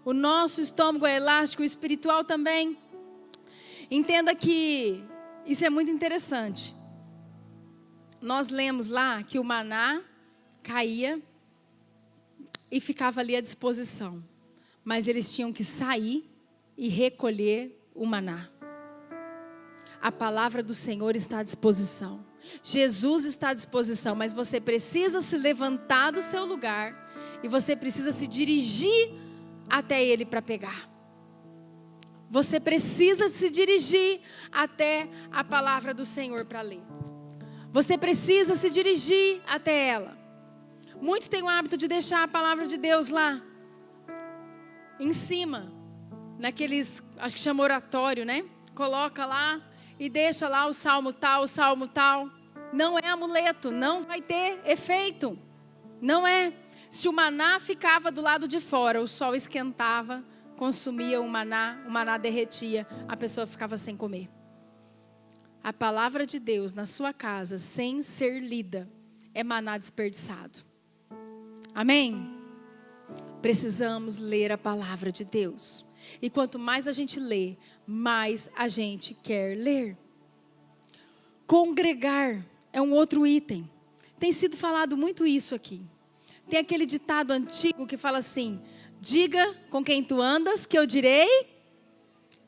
O nosso estômago é elástico, o espiritual também. Entenda que isso é muito interessante. Nós lemos lá que o maná caía e ficava ali à disposição. Mas eles tinham que sair e recolher o maná. A palavra do Senhor está à disposição. Jesus está à disposição, mas você precisa se levantar do seu lugar e você precisa se dirigir até Ele para pegar. Você precisa se dirigir até a palavra do Senhor para ler. Você precisa se dirigir até ela. Muitos têm o hábito de deixar a palavra de Deus lá, em cima, naqueles, acho que chama oratório, né? Coloca lá e deixa lá o salmo tal, o salmo tal. Não é amuleto, não vai ter efeito. Não é. Se o maná ficava do lado de fora, o sol esquentava, consumia o maná derretia, a pessoa ficava sem comer. A palavra de Deus na sua casa, sem ser lida, é maná desperdiçado. Amém? Precisamos ler a palavra de Deus. E quanto mais a gente lê, mais a gente quer ler. Congregar é um outro item. Tem sido falado muito isso aqui. Tem aquele ditado antigo que fala assim: diga com quem tu andas, que eu direi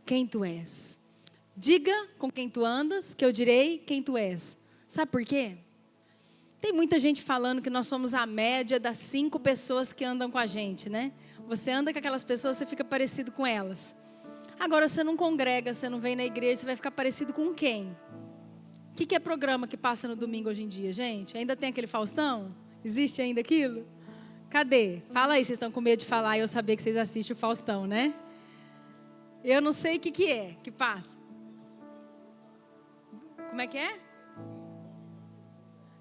quem tu és. Diga com quem tu andas, que eu direi quem tu és. Sabe por quê? Tem muita gente falando que nós somos a média das 5 pessoas que andam com a gente, né? Você anda com aquelas pessoas, você fica parecido com elas. Agora, você não congrega, você não vem na igreja, você vai ficar parecido com quem? O que é programa que passa no domingo hoje em dia, gente? Ainda tem aquele Faustão? Existe ainda aquilo? Cadê? Fala aí, vocês estão com medo de falar e eu saber que vocês assistem o Faustão, né? Eu não sei o que é que passa. Como é que é?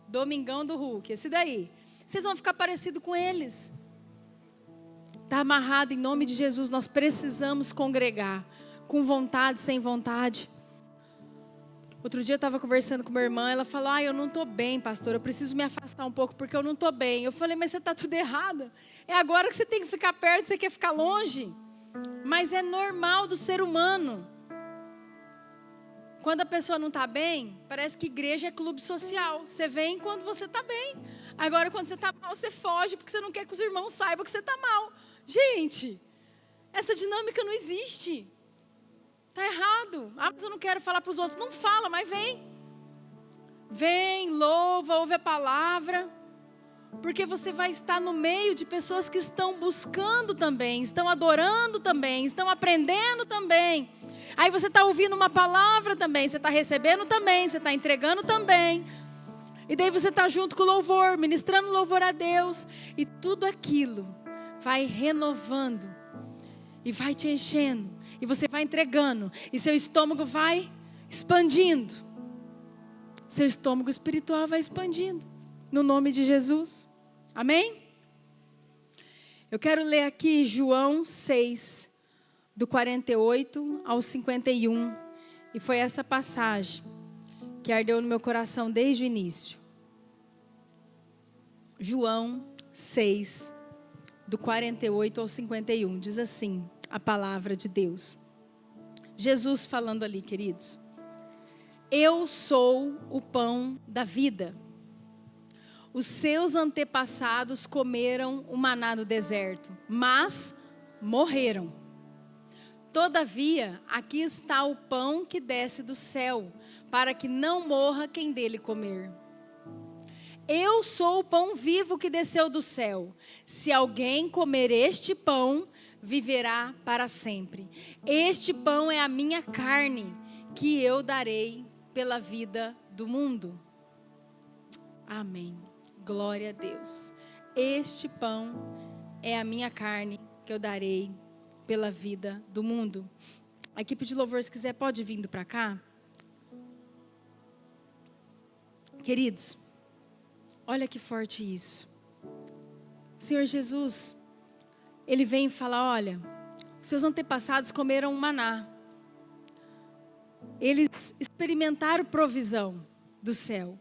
Domingão do Hulk, esse daí. Vocês vão ficar parecido com eles. Está amarrado em nome de Jesus. Nós precisamos congregar, com vontade, sem vontade. Outro dia eu estava conversando com minha irmã, ela falou: eu não estou bem, pastor, eu preciso me afastar um pouco porque eu não estou bem. Eu falei: mas você está tudo errado. É agora que você tem que ficar perto, você quer ficar longe. Mas é normal do ser humano. Quando a pessoa não está bem, parece que igreja é clube social. Você vem quando você está bem. Agora, quando você está mal, você foge porque você não quer que os irmãos saibam que você está mal. Gente, essa dinâmica não existe. Está errado. Ah, mas eu não quero falar para os outros. Não fala, mas vem. Vem, louva, ouve a palavra. Porque você vai estar no meio de pessoas que estão buscando também, estão adorando também, estão aprendendo também. Aí você está ouvindo uma palavra também, você está recebendo também, você está entregando também. E daí você está junto com o louvor, ministrando louvor a Deus. E tudo aquilo vai renovando e vai te enchendo. E você vai entregando. E seu estômago vai expandindo. Seu estômago espiritual vai expandindo. No nome de Jesus. Amém? Eu quero ler aqui João 6, do 48 ao 51. E foi essa passagem que ardeu no meu coração desde o início. João 6, do 48 ao 51. Diz assim a palavra de Deus. Jesus falando ali, queridos. Eu sou o pão da vida. Os seus antepassados comeram o maná no deserto, mas morreram. Todavia, aqui está o pão que desce do céu, para que não morra quem dele comer. Eu sou o pão vivo que desceu do céu. Se alguém comer este pão, viverá para sempre. Este pão é a minha carne, que eu darei pela vida do mundo. Amém. Glória a Deus. Este pão é a minha carne que eu darei pela vida do mundo. A equipe de louvor, se quiser, pode vir para cá. Queridos, olha que forte isso. O Senhor Jesus, Ele vem e fala, olha, seus antepassados comeram maná. Eles experimentaram provisão do céu.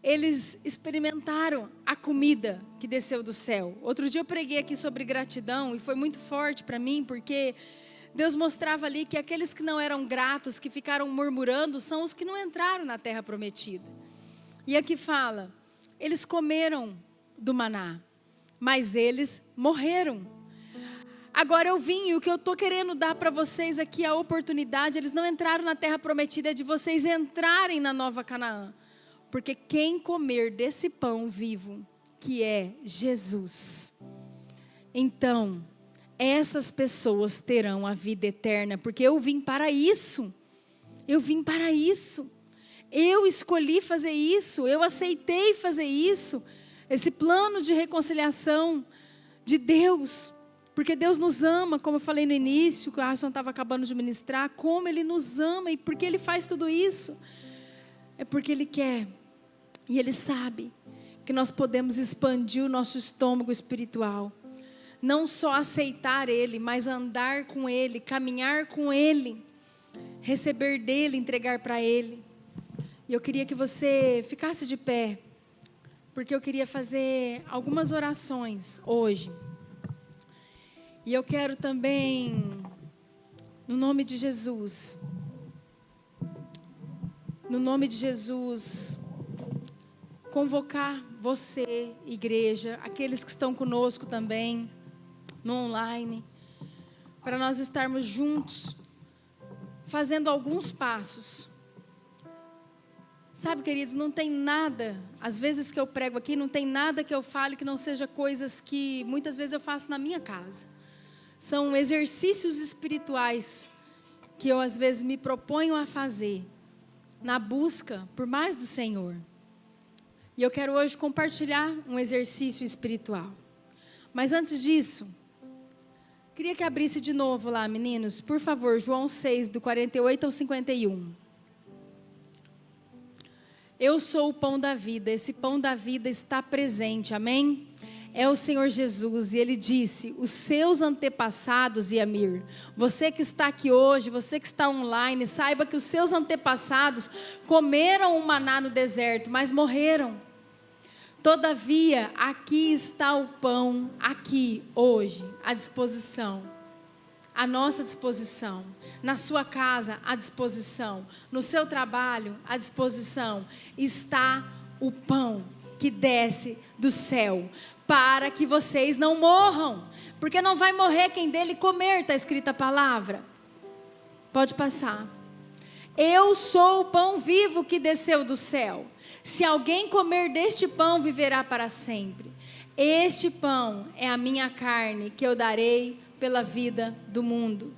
Eles experimentaram a comida que desceu do céu. Outro dia eu preguei aqui sobre gratidão e foi muito forte para mim, porque Deus mostrava ali que aqueles que não eram gratos, que ficaram murmurando, são os que não entraram na terra prometida. E aqui fala, eles comeram do maná, mas eles morreram. Agora eu vim e o que eu estou querendo dar para vocês aqui, a oportunidade, eles não entraram na terra prometida, é de vocês entrarem na nova Canaã. Porque quem comer desse pão vivo, que é Jesus, então, essas pessoas terão a vida eterna. Porque eu vim para isso. Eu vim para isso. Eu escolhi fazer isso. Eu aceitei fazer isso. Esse plano de reconciliação de Deus. Porque Deus nos ama, como eu falei no início, que o Arson estava acabando de ministrar, como Ele nos ama e porque Ele faz tudo isso. É porque Ele quer. E Ele sabe que nós podemos expandir o nosso estômago espiritual. Não só aceitar Ele, mas andar com Ele, caminhar com Ele. Receber dEle, entregar para Ele. E eu queria que você ficasse de pé. Porque eu queria fazer algumas orações hoje. E eu quero também, no nome de Jesus, convocar você, igreja, aqueles que estão conosco também, no online, para nós estarmos juntos, fazendo alguns passos. Sabe, queridos, não tem nada, às vezes que eu prego aqui, não tem nada que eu fale que não seja coisas que muitas vezes eu faço na minha casa. São exercícios espirituais que eu às vezes me proponho a fazer, na busca por mais do Senhor. E eu quero hoje compartilhar um exercício espiritual. Mas antes disso, queria que abrisse de novo lá, meninos. Por favor, João 6, do 48 ao 51. Eu sou o pão da vida. Esse pão da vida está presente, amém? É o Senhor Jesus, e Ele disse, os seus antepassados, Yamir, você que está aqui hoje, você que está online, saiba que os seus antepassados comeram o maná no deserto, mas morreram. Todavia, aqui está o pão, aqui, hoje, à disposição. à nossa disposição. Na sua casa, à disposição. No seu trabalho, à disposição. Está o pão que desce do céu, para que vocês não morram, porque não vai morrer quem dele comer, está escrita a palavra. Pode passar. Eu sou o pão vivo que desceu do céu. Se alguém comer deste pão, viverá para sempre. Este pão é a minha carne, que eu darei pela vida do mundo.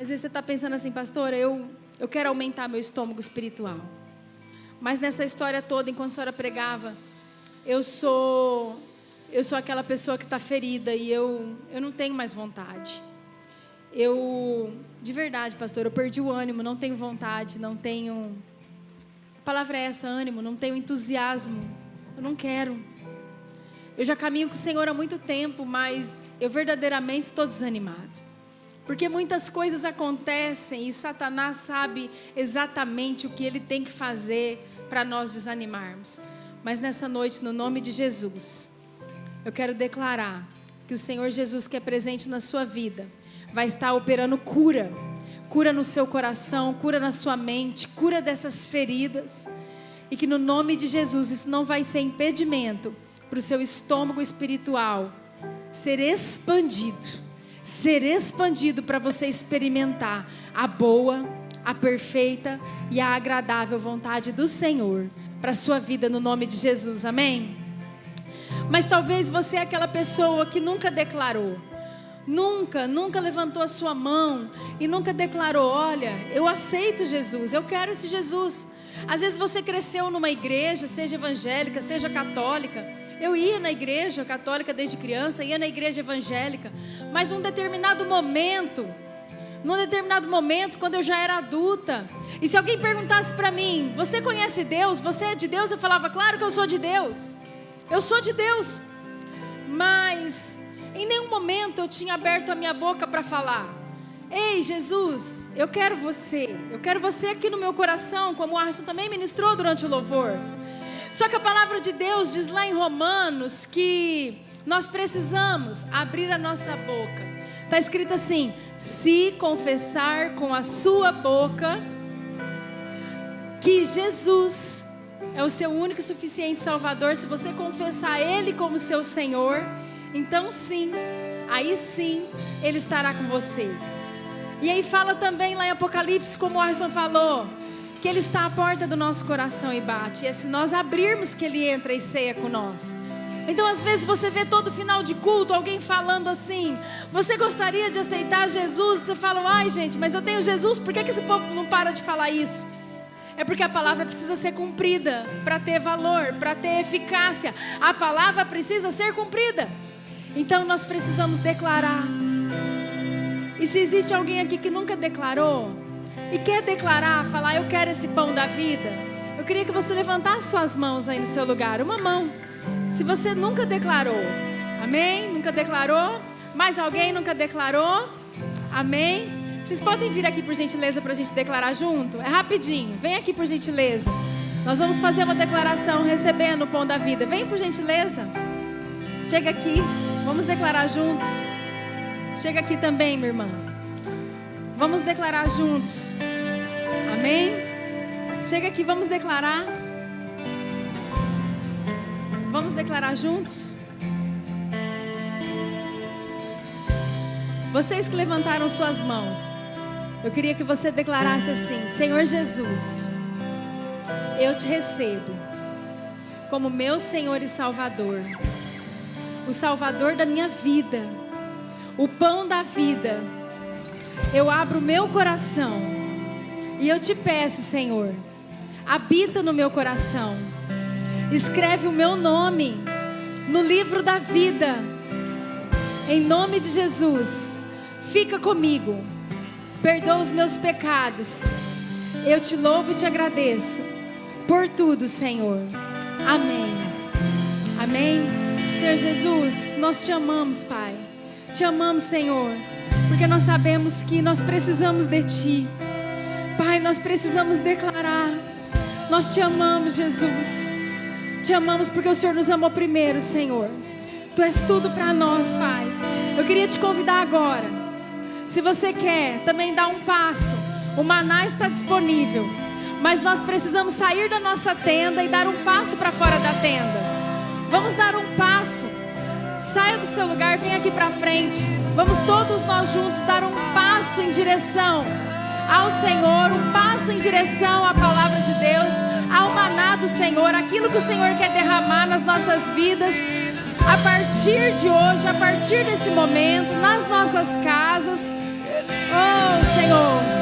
Às vezes você está pensando assim, pastora, eu quero aumentar meu estômago espiritual. Mas nessa história toda, enquanto a senhora pregava, eu sou aquela pessoa que está ferida e eu não tenho mais vontade. De verdade, pastor, eu perdi o ânimo, não tenho vontade, não tenho... A palavra é essa, ânimo, não tenho entusiasmo. Eu não quero. Eu já caminho com o Senhor há muito tempo, mas eu verdadeiramente estou desanimado. Porque muitas coisas acontecem e Satanás sabe exatamente o que ele tem que fazer para nós desanimarmos. Mas nessa noite, no nome de Jesus, eu quero declarar que o Senhor Jesus, que é presente na sua vida, vai estar operando cura. Cura no seu coração, cura na sua mente, cura dessas feridas. E que no nome de Jesus, isso não vai ser impedimento para o seu estômago espiritual ser expandido para você experimentar a boa, a perfeita e a agradável vontade do Senhor para a sua vida no nome de Jesus, amém? Mas talvez você é aquela pessoa que nunca declarou, nunca levantou a sua mão e nunca declarou, olha, eu aceito Jesus, eu quero esse Jesus. Às vezes você cresceu numa igreja, seja evangélica, seja católica. Eu ia na igreja católica desde criança, ia na igreja evangélica, mas num determinado momento, quando eu já era adulta, e se alguém perguntasse para mim, você conhece Deus? Você é de Deus? Eu falava, claro que eu sou de Deus. Eu sou de Deus. Mas em nenhum momento eu tinha aberto a minha boca para falar, ei Jesus, eu quero você aqui no meu coração, como o Arson também ministrou durante o louvor. Só que a palavra de Deus diz lá em Romanos que nós precisamos abrir a nossa boca. Está escrito assim, se confessar com a sua boca que Jesus é o seu único e suficiente Salvador, se você confessar Ele como seu Senhor, então sim, aí sim Ele estará com você. E aí fala também lá em Apocalipse, como o Arson falou, que Ele está à porta do nosso coração e bate. E é se nós abrirmos que Ele entra e ceia com nós. Então às vezes você vê todo final de culto alguém falando assim, você gostaria de aceitar Jesus? Você fala, ai gente, mas eu tenho Jesus, por que esse povo não para de falar isso? É porque a palavra precisa ser cumprida para ter valor, para ter eficácia. A palavra precisa ser cumprida. Então nós precisamos declarar. E se existe alguém aqui que nunca declarou e quer declarar, falar, eu quero esse pão da vida, eu queria que você levantasse suas mãos aí no seu lugar, uma mão. Se você nunca declarou, amém? Nunca declarou? Mais alguém nunca declarou? Amém? Vocês podem vir aqui por gentileza para a gente declarar junto? É rapidinho, vem aqui por gentileza. Nós vamos fazer uma declaração recebendo o pão da vida. Vem por gentileza. Chega aqui, vamos declarar juntos. Chega aqui também, minha irmã. Vamos declarar juntos. Amém? Chega aqui, vamos declarar. Vamos declarar juntos? Vocês que levantaram suas mãos, eu queria que você declarasse assim: Senhor Jesus, eu te recebo como meu Senhor e Salvador, o Salvador da minha vida, o pão da vida. Eu abro o meu coração e eu te peço, Senhor, habita no meu coração, escreve o meu nome no livro da vida, em nome de Jesus. Fica comigo, perdoa os meus pecados. Eu te louvo e te agradeço por tudo, Senhor. Amém. Amém. Senhor Jesus, nós te amamos, Pai. Te amamos, Senhor, porque nós sabemos que nós precisamos de Ti. Pai, nós precisamos declarar. Nós te amamos, Jesus. Te amamos porque o Senhor nos amou primeiro, Senhor. Tu és tudo para nós, Pai. Eu queria te convidar agora. Se você quer também dar um passo, o maná está disponível. Mas nós precisamos sair da nossa tenda e dar um passo para fora da tenda. Vamos dar um passo. Saia do seu lugar, vem aqui para frente. Vamos todos nós juntos dar um passo em direção ao Senhor, um passo em direção à palavra de Deus, ao maná do Senhor, aquilo que o Senhor quer derramar nas nossas vidas, a partir de hoje, a partir desse momento, nas nossas casas. Oh, Senhor.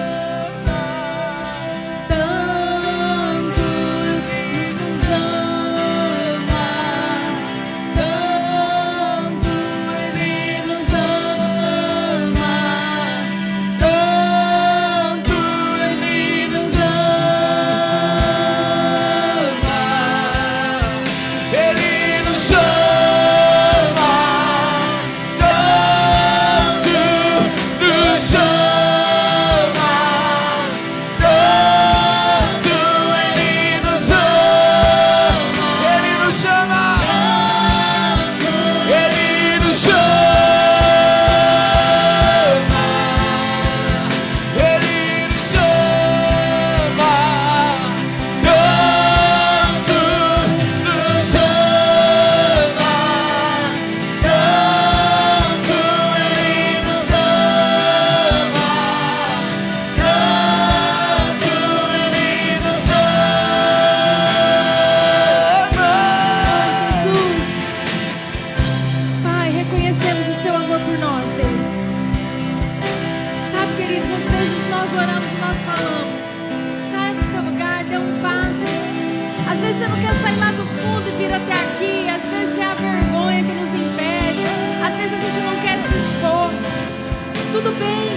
Tudo bem,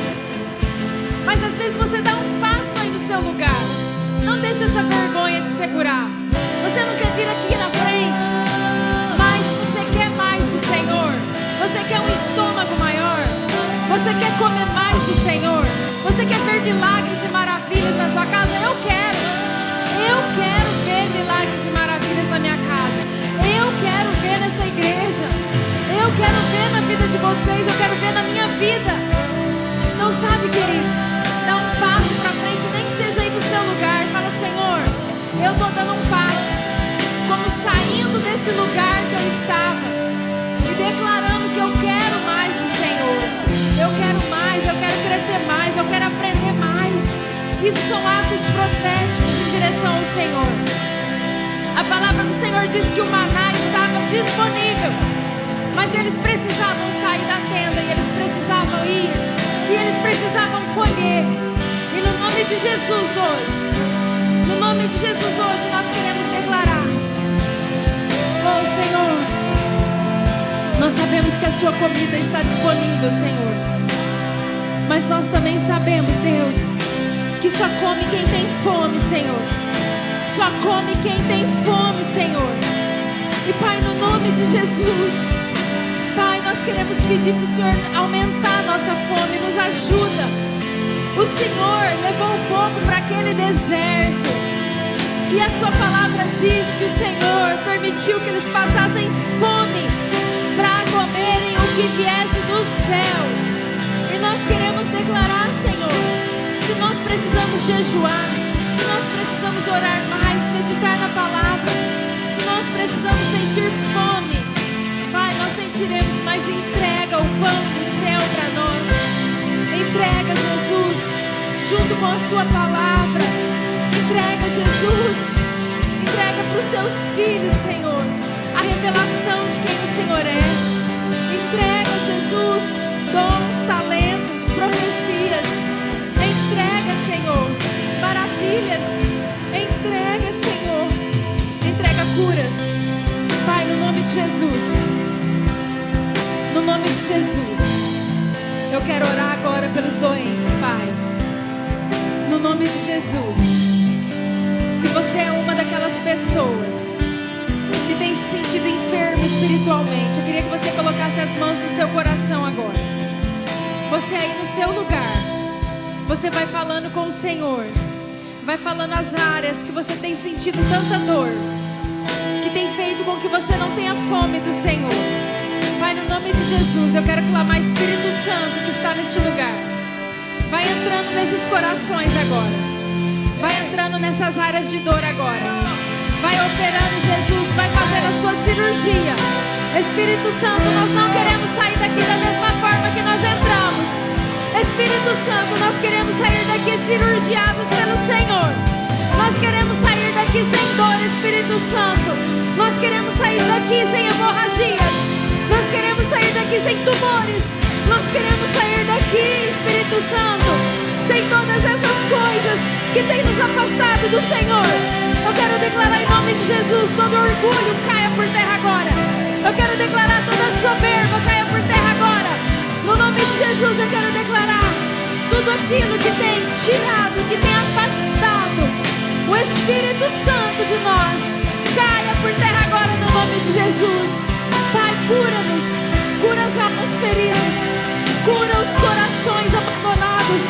mas às vezes você dá um passo aí no seu lugar. Não deixe essa vergonha te segurar. Você não quer vir aqui na frente, mas você quer mais do Senhor. Você quer um estômago maior. Você quer comer mais do Senhor. Você quer ver milagres e maravilhas na sua casa. Eu quero ver milagres e maravilhas na minha casa. Eu quero ver nessa igreja. Eu quero ver na vida de vocês. Eu quero ver na minha vida. Então, sabe, queridos, dá um passo para frente, nem que seja aí no seu lugar. Fala: Senhor, eu estou dando um passo, como saindo desse lugar que eu estava e declarando que eu quero mais do Senhor. Eu quero mais, eu quero crescer mais, eu quero aprender mais. Isso são atos proféticos em direção ao Senhor. A palavra do Senhor diz que o maná estava disponível, mas eles precisavam sair da tenda e eles precisavam ir. E eles precisavam colher. E no nome de Jesus hoje, no nome de Jesus hoje, nós queremos declarar: oh, Senhor, nós sabemos que a sua comida está disponível, Senhor. Mas nós também sabemos, Deus, que só come quem tem fome, Senhor. Só come quem tem fome, Senhor. E Pai, no nome de Jesus, Pai, nós queremos pedir para o Senhor aumentar a nossa fome, nos ajuda. O Senhor levou o povo para aquele deserto, e a sua palavra diz que o Senhor permitiu que eles passassem fome para comerem o que viesse do céu. E nós queremos declarar, Senhor, se nós precisamos jejuar, se nós precisamos orar mais, meditar na palavra, se nós precisamos sentir fome, Pai, nós sentiremos, mas entrega o pão do céu para nós. Entrega, Jesus, junto com a sua palavra. Entrega, Jesus. Entrega para os seus filhos, Senhor, a revelação de quem o Senhor é. Entrega, Jesus, dons, talentos, profecias. Entrega, Senhor, maravilhas. Entrega, Senhor. Entrega curas. Pai, no nome de Jesus, no nome de Jesus, eu quero orar agora pelos doentes, Pai. No nome de Jesus, se você é uma daquelas pessoas que tem se sentido enfermo espiritualmente, eu queria que você colocasse as mãos no seu coração agora. Você aí no seu lugar, você vai falando com o Senhor, vai falando as áreas que você tem sentido tanta dor, que tem feito com que você não tenha fome do Senhor. Pai, no nome de Jesus, eu quero clamar: Espírito Santo que está neste lugar, Vai entrando nesses corações agora. Vai entrando nessas áreas de dor agora. Vai operando, Jesus. Vai fazendo a sua cirurgia. Espírito Santo, nós não queremos sair daqui da mesma forma que nós entramos. Espírito Santo, nós queremos sair daqui cirurgiados pelo Senhor. Nós queremos sair daqui sem dor, Espírito Santo. Nós queremos sair daqui sem hemorragias. Nós queremos sair daqui sem tumores. Nós queremos sair daqui, Espírito Santo, sem todas essas coisas que têm nos afastado do Senhor. Eu quero declarar em nome de Jesus, todo orgulho caia por terra agora. Eu quero declarar toda soberba caia por terra agora. No nome de Jesus eu quero declarar tudo aquilo que tem tirado, que tem afastado o Espírito Santo de nós, caia por terra agora no nome de Jesus. Pai, cura-nos, cura as almas feridas, cura os corações abandonados,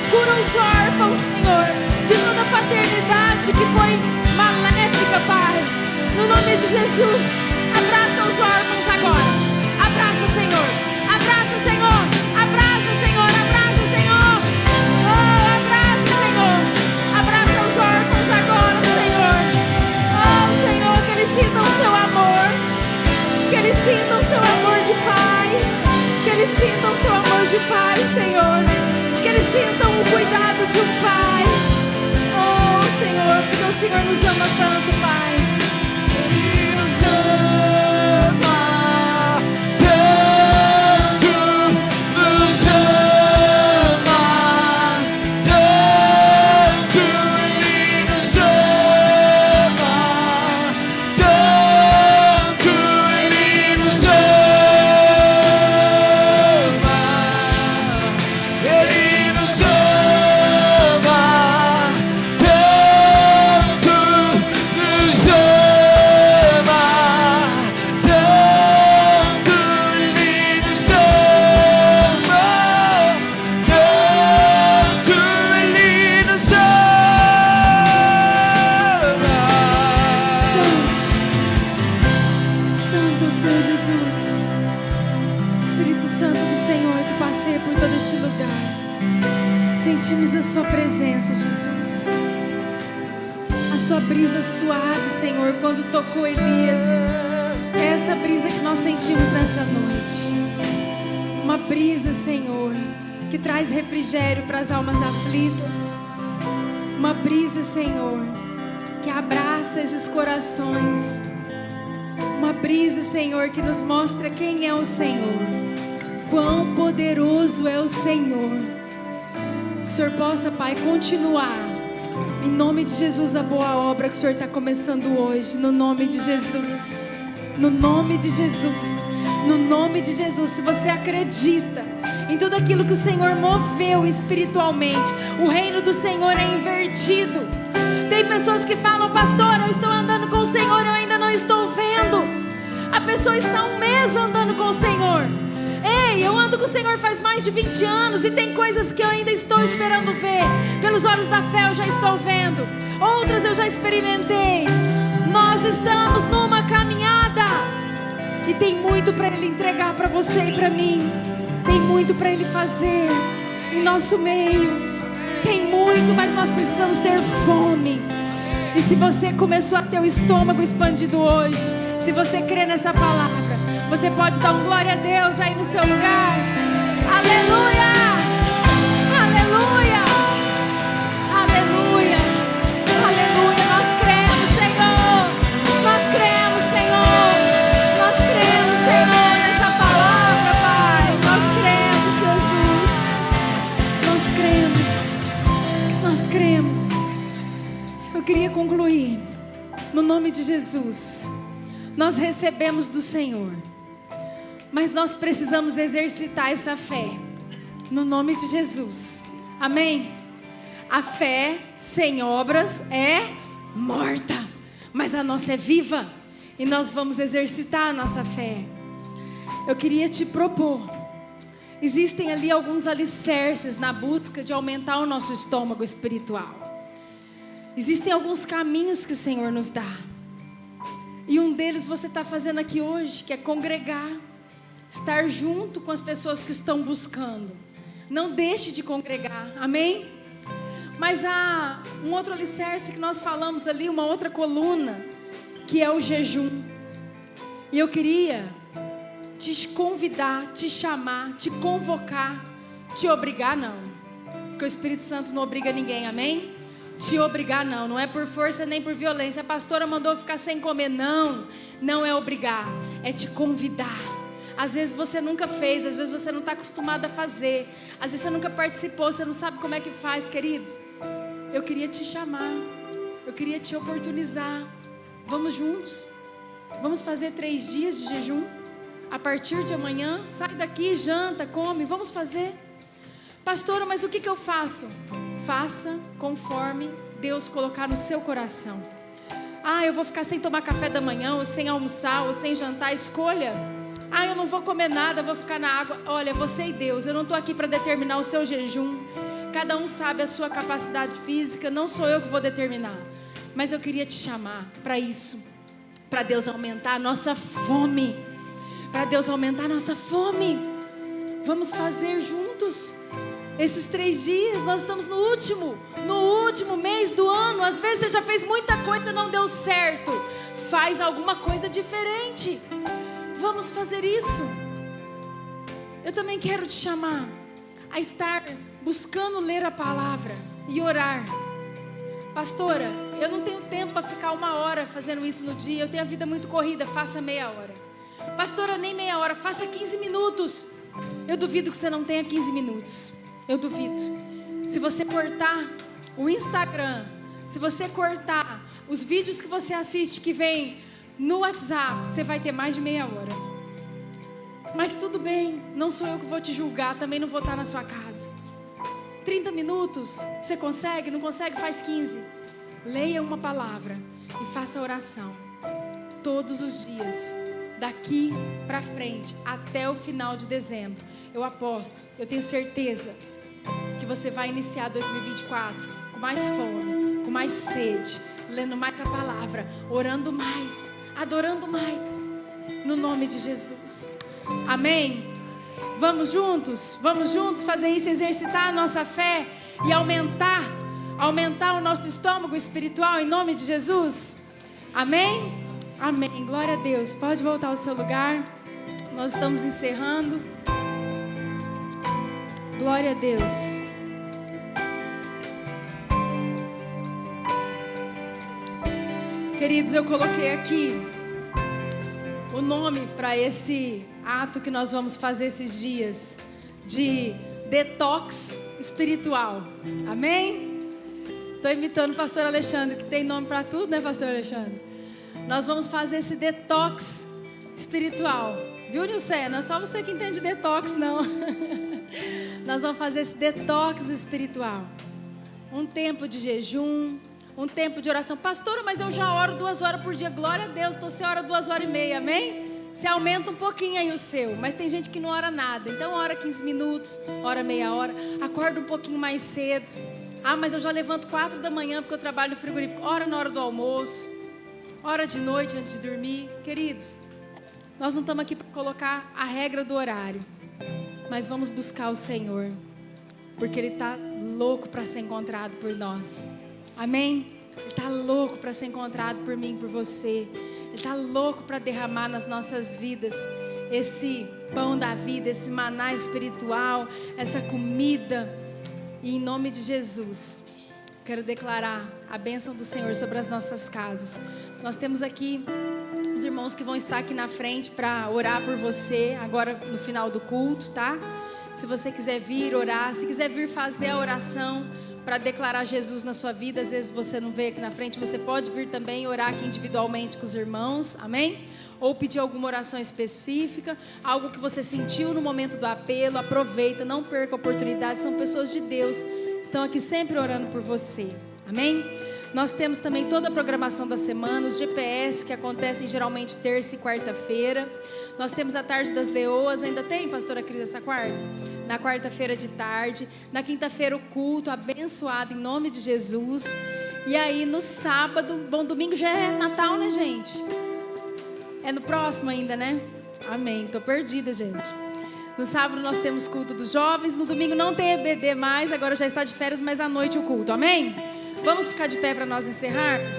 cura os órfãos, Senhor, de toda paternidade que foi maléfica, Pai. No nome de Jesus, abraça os órfãos agora. Abraça, Senhor. Abraça, Senhor. Abraça, Senhor. Abraça, Senhor. Oh, abraça, Senhor. Abraça os órfãos agora, Senhor. Oh, Senhor, que eles sintam o seu amor. Que eles sintam o seu amor de Pai. Que eles sintam o seu amor de Pai, Senhor. Que eles sintam o cuidado de um Pai. Oh, Senhor, porque o Senhor nos ama tanto, Pai. Ele nos ama tanto, nos ama tanto. Ele nos ama tanto, Ele nos ama. Ele nos ama tanto, nos ama tanto. Ele nos ama tanto, Ele nos ama. Santo, Senhor Jesus, Espírito Santo do Senhor que passeia por todo este lugar, sentimos a sua presença, Jesus. A sua brisa suave, Senhor, quando tocou Elias. É essa brisa que nós sentimos nessa noite. Uma brisa, Senhor, que traz refrigério para as almas aflitas. Uma brisa, Senhor, que abraça esses corações. Uma brisa, Senhor, que nos mostra quem é o Senhor. Quão poderoso é o Senhor. Que o Senhor possa, Pai, continuar em nome de Jesus a boa obra que o Senhor está começando hoje. No nome de Jesus. No nome de Jesus. No nome de Jesus. Se você acredita em tudo aquilo que o Senhor moveu espiritualmente, o reino do Senhor é invertido. Tem pessoas que falam: pastor, eu estou andando com o Senhor, eu ainda não estou vendo. A pessoa está um mês andando com o Senhor. Ei, eu ando com o Senhor faz mais de 20 anos e tem coisas que eu ainda estou esperando ver. Pelos olhos da fé eu já estou vendo. Outras eu já experimentei. Nós estamos numa caminhada e tem muito para Ele entregar para você e para mim. Tem muito para Ele fazer em nosso meio. Tem muito, mas nós precisamos ter fome. E se você começou a ter o estômago expandido hoje, se você crê nessa palavra, você pode dar um glória a Deus aí no seu lugar. Aleluia! Aleluia! Aleluia! Aleluia! Nós cremos, Senhor! Nós cremos, Senhor! Nós cremos, Senhor, nessa palavra, Pai! Nós cremos, Jesus! Nós cremos! Eu queria concluir. No nome de Jesus, nós recebemos do Senhor, mas nós precisamos exercitar essa fé. No nome de Jesus. Amém? A fé sem obras é morta, mas a nossa é viva. E nós vamos exercitar a nossa fé. Eu queria te propor. Existem ali alguns alicerces na busca de aumentar o nosso estômago espiritual. Existem alguns caminhos que o Senhor nos dá. E um deles você está fazendo aqui hoje, que é congregar. Estar junto com as pessoas que estão buscando. Não deixe de congregar, amém? Mas há um outro alicerce que nós falamos ali, uma outra coluna, que é o jejum. E eu queria te convidar, te chamar, te convocar, te obrigar não, porque o Espírito Santo não obriga ninguém, amém? Te obrigar não é por força nem por violência. A pastora mandou ficar sem comer, não é obrigar, é te convidar. Às vezes você nunca fez, às vezes você não está acostumado a fazer, às vezes você nunca participou, você não sabe como é que faz, queridos. Eu queria te chamar, eu queria te oportunizar. Vamos juntos, vamos fazer 3 dias de jejum. A partir de amanhã, sai daqui, janta, come, vamos fazer. Pastora, mas o que eu faço? Faça conforme Deus colocar no seu coração. Eu vou ficar sem tomar café da manhã, ou sem almoçar, ou sem jantar, escolha. Eu não vou comer nada, vou ficar na água. Olha, você e Deus, eu não estou aqui para determinar o seu jejum. Cada um sabe a sua capacidade física, não sou eu que vou determinar. Mas eu queria te chamar para isso, para Deus aumentar a nossa fome. Para Deus aumentar a nossa fome. Vamos fazer juntos esses 3 dias. Nós estamos no último mês do ano. Às vezes você já fez muita coisa e não deu certo. Faz alguma coisa diferente. Vamos fazer isso. Eu também quero te chamar a estar buscando ler a palavra e orar. Pastora, eu não tenho tempo para ficar 1 hora fazendo isso no dia. Eu tenho a vida muito corrida, faça meia hora. Pastora, nem meia hora, faça 15 minutos. Eu duvido que você não tenha 15 minutos. Eu duvido. Se você cortar o Instagram, se você cortar os vídeos que você assiste que vem no WhatsApp, você vai ter mais de meia hora. Mas tudo bem, não sou eu que vou te julgar, também não vou estar na sua casa. 30 minutos, você consegue? Não consegue? Faz 15. Leia uma palavra e faça oração todos os dias, daqui para frente, até o final de dezembro. Eu aposto, eu tenho certeza que você vai iniciar 2024 com mais fome, com mais sede, lendo mais a palavra, orando mais, adorando mais, no nome de Jesus. Amém? Vamos juntos fazer isso, exercitar a nossa fé e aumentar o nosso estômago espiritual em nome de Jesus. Amém? Amém, glória a Deus. Pode voltar ao seu lugar. Nós estamos encerrando. Glória a Deus. Queridos, eu coloquei aqui o nome para esse ato que nós vamos fazer esses dias, de detox espiritual. Amém? Estou imitando o pastor Alexandre, que tem nome para tudo, né, pastor Alexandre? Nós vamos fazer esse detox espiritual. Viu, Nilce? Não é só você que entende detox, não. Nós vamos fazer esse detox espiritual. Um tempo de jejum, um tempo de oração. Pastora, mas eu já oro 2 horas por dia. Glória a Deus, então você ora 2 horas e meia, amém? Você aumenta um pouquinho aí o seu. Mas tem gente que não ora nada. Então ora 15 minutos, ora meia hora. Acorda um pouquinho mais cedo. Mas eu já levanto 4 da manhã porque eu trabalho no frigorífico. Ora na hora do almoço. Ora de noite antes de dormir. Queridos, nós não estamos aqui para colocar a regra do horário. Mas vamos buscar o Senhor. Porque Ele está louco para ser encontrado por nós. Amém? Ele está louco para ser encontrado por mim, por você. Ele está louco para derramar nas nossas vidas esse pão da vida, esse maná espiritual, essa comida. E em nome de Jesus, quero declarar a bênção do Senhor sobre as nossas casas. Nós temos aqui os irmãos que vão estar aqui na frente para orar por você, agora no final do culto, tá? Se você quiser vir orar, se quiser vir fazer a oração para declarar Jesus na sua vida, às vezes você não veio aqui na frente, você pode vir também orar aqui individualmente com os irmãos, amém? Ou pedir alguma oração específica, algo que você sentiu no momento do apelo, aproveita, não perca a oportunidade, são pessoas de Deus, estão aqui sempre orando por você, amém? Nós temos também toda a programação da semana, os GPS que acontecem geralmente terça e quarta-feira. Nós temos a Tarde das Leoas, ainda tem, pastora Cris, essa quarta? Na quarta-feira de tarde. Na quinta-feira o culto abençoado em nome de Jesus. E aí no sábado, bom, domingo já é Natal, né, gente? É no próximo ainda, né? Amém, tô perdida, gente. No sábado nós temos culto dos jovens. No domingo não tem EBD mais, agora já está de férias, mas à noite o culto, amém? Vamos ficar de pé para nós encerrarmos?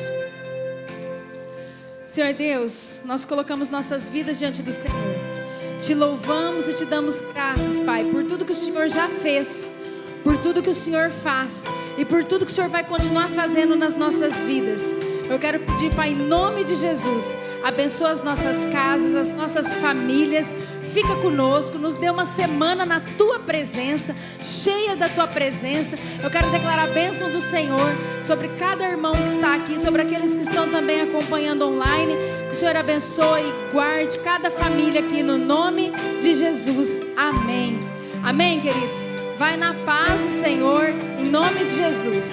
Senhor Deus, nós colocamos nossas vidas diante do Senhor. Te louvamos e te damos graças, Pai, por tudo que o Senhor já fez, por tudo que o Senhor faz e por tudo que o Senhor vai continuar fazendo nas nossas vidas. Eu quero pedir, Pai, em nome de Jesus, abençoa as nossas casas, as nossas famílias. Fica conosco, nos dê uma semana na Tua presença, cheia da Tua presença. Eu quero declarar a bênção do Senhor sobre cada irmão que está aqui, sobre aqueles que estão também acompanhando online. Que o Senhor abençoe e guarde cada família aqui no nome de Jesus. Amém. Amém, queridos? Vai na paz do Senhor, em nome de Jesus.